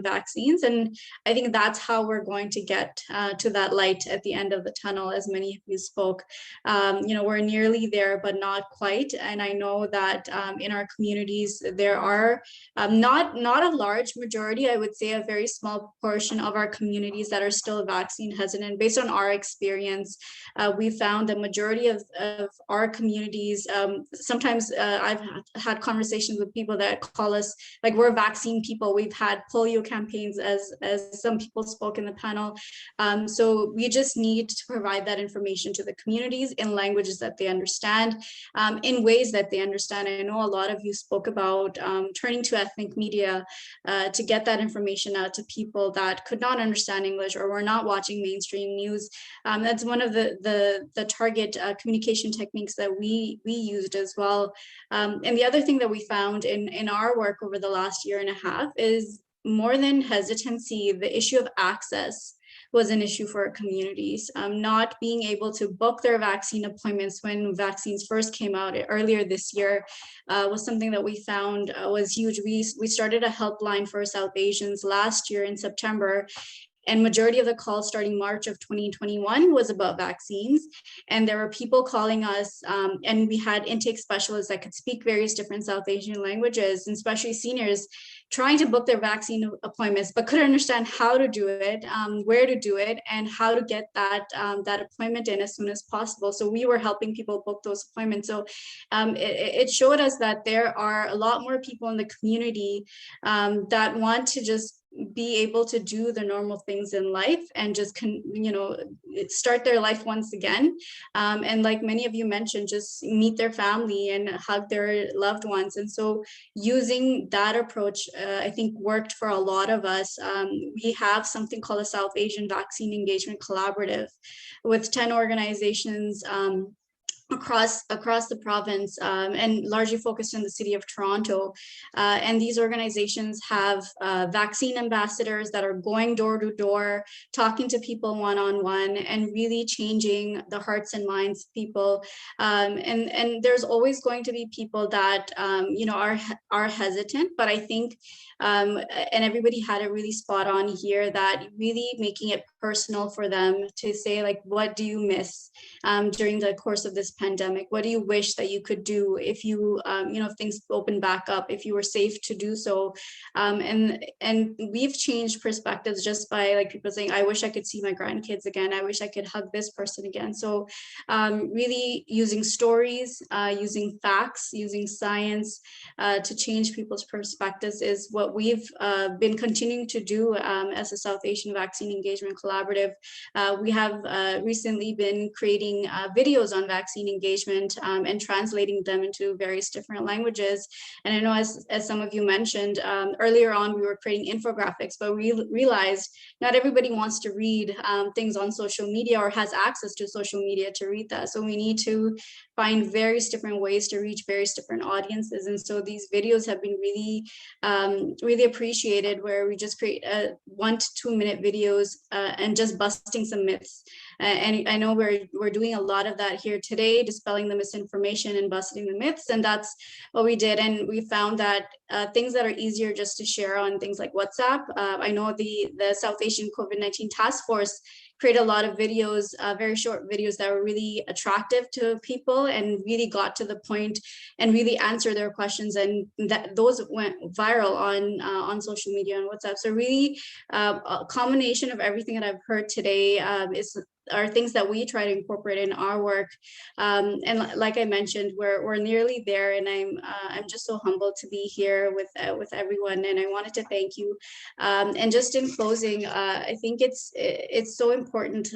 vaccines. And I think that's how we're going to get to that light at the end of the tunnel, as many of you spoke. We're nearly there, but not quite. And I know that in our communities, there are not a large majority, I would say a very small portion of our communities that are still vaccine hesitant. Based on our experience, we found the majority of our communities, sometimes I've had conversations with people that call us, like, we're vaccine people. We've had polio campaigns, as some people spoke in the panel. So we just need to provide that information to the communities in languages that they understand, in ways that they understand. I know a lot of you spoke about turning to ethnic media to get that information out to people that could not understand English or were not watching mainstream news. That's one of the target communication techniques that we used as well. And the other thing that we found in our work over the last year and a half is, more than hesitancy, the issue of access was an issue for our communities. Not being able to book their vaccine appointments when vaccines first came out earlier this year was something that we found was huge. We started a helpline for South Asians last year in September, and majority of the calls starting March of 2021 was about vaccines. And there were people calling us, and we had intake specialists that could speak various different South Asian languages, and especially seniors trying to book their vaccine appointments, but couldn't understand how to do it, where to do it, and how to get that appointment in as soon as possible. So we were helping people book those appointments. So it showed us that there are a lot more people in the community that want to just be able to do the normal things in life and just start their life once again, and like many of you mentioned, just meet their family and hug their loved ones. And so using that approach, I think, worked for a lot of us. We have something called a South Asian Vaccine Engagement Collaborative with 10 organizations across the province, and largely focused in the city of Toronto. And these organizations have vaccine ambassadors that are going door to door, talking to people one-on-one, and really changing the hearts and minds of people. And there's always going to be people that are hesitant, but I think, and everybody had it really spot on here, that really making it personal for them to say, like, what do you miss during the course of this pandemic? What do you wish that you could do if you, if things open back up, if you were safe to do so? And we've changed perspectives just by, like, people saying, I wish I could see my grandkids again. I wish I could hug this person again. So really using stories, using facts, using science to change people's perspectives is what we've been continuing to do as a South Asian Vaccine Engagement Collaborative collaborative. We have recently been creating videos on vaccine engagement and translating them into various different languages. And I know as some of you mentioned, earlier on, we were creating infographics, but we realized not everybody wants to read things on social media or has access to social media to read that. So we need to find various different ways to reach various different audiences. And so these videos have been really, really appreciated, where we just create 1 to 2 minute videos and just busting some myths. And I know we're doing a lot of that here today, dispelling the misinformation and busting the myths. And that's what we did. And we found that things that are easier just to share on things like WhatsApp. I know the South Asian COVID-19 Task Force create a lot of videos, very short videos that were really attractive to people and really got to the point and really answer their questions. And those went viral on social media and WhatsApp. So really a combination of everything that I've heard today are things that we try to incorporate in our work. And like I mentioned, we're nearly there, and I'm just so humbled to be here with everyone. And I wanted to thank you. And just in closing, I think it's so important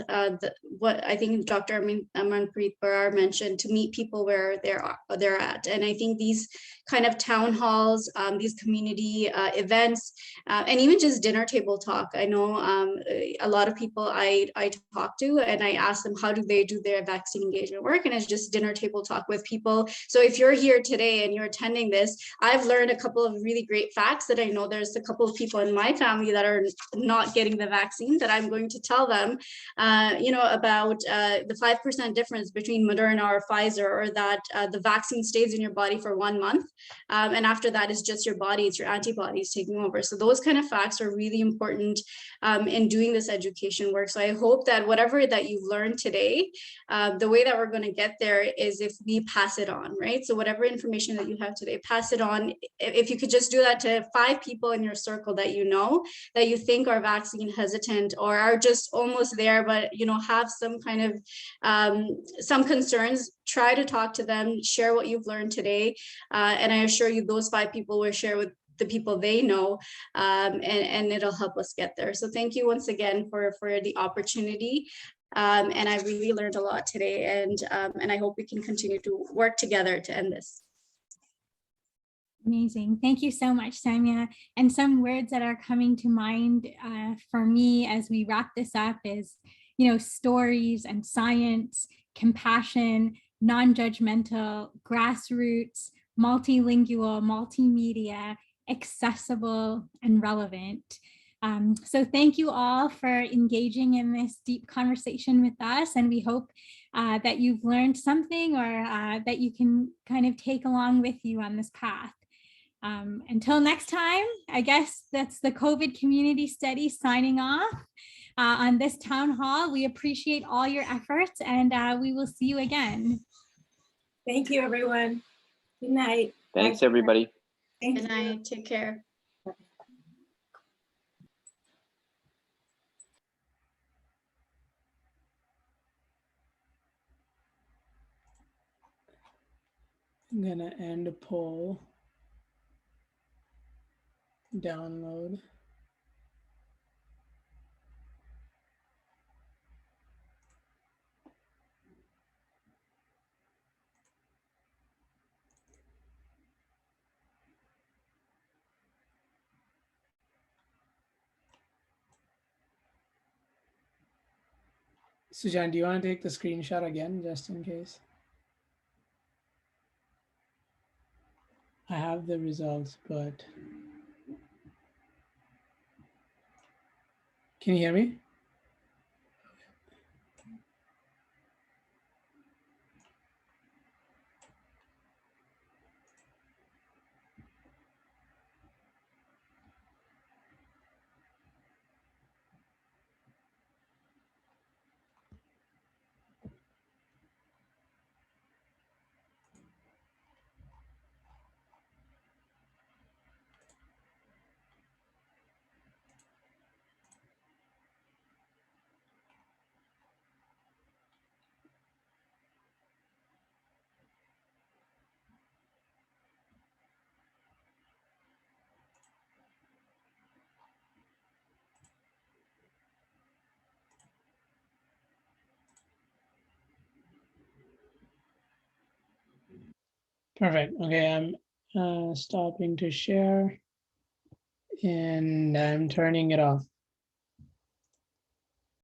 what I think Dr. Amanpreet Brar mentioned, to meet people where they're at. And I think these kind of town halls, these community events, and even just dinner table talk. I know a lot of people I talk to, and I ask them how do they do their vaccine engagement work, and it's just dinner table talk with people. So if you're here today and you're attending this, I've learned a couple of really great facts that I know there's a couple of people in my family that are not getting the vaccine, that I'm going to tell them, about the 5% difference between Moderna or Pfizer, or that the vaccine stays in your body for 1 month. And after that, it's just your body, it's your antibodies taking over. So those kind of facts are really important in doing this education work. So I hope that whatever that you've learned today, the way that we're going to get there is if we pass it on, right? So whatever information that you have today, pass it on. If you could just do that to 5 people in your circle that you know, that you think are vaccine hesitant or are just almost there, but have some kind of some concerns, try to talk to them, share what you've learned today. And I assure you those 5 people will share with the people they know, and it'll help us get there. So thank you once again for the opportunity. And I really learned a lot today, and I hope we can continue to work together to end this. Amazing. Thank you so much, Samya. And some words that are coming to mind for me as we wrap this up is, stories and science, compassion, non-judgmental, grassroots, multilingual, multimedia, accessible, and relevant. So thank you all for engaging in this deep conversation with us. And we hope that you've learned something, or that you can kind of take along with you on this path. Until next time, I guess that's the COVID community study signing off on this town hall. We appreciate all your efforts, and we will see you again. Thank you, everyone. Good night. Thanks, everybody. Good night. Take care. I'm gonna end a poll. Download. Sujan, do you want to take the screenshot again, just in case? I have the results, but can you hear me? Perfect. Okay, I'm stopping to share and I'm turning it off.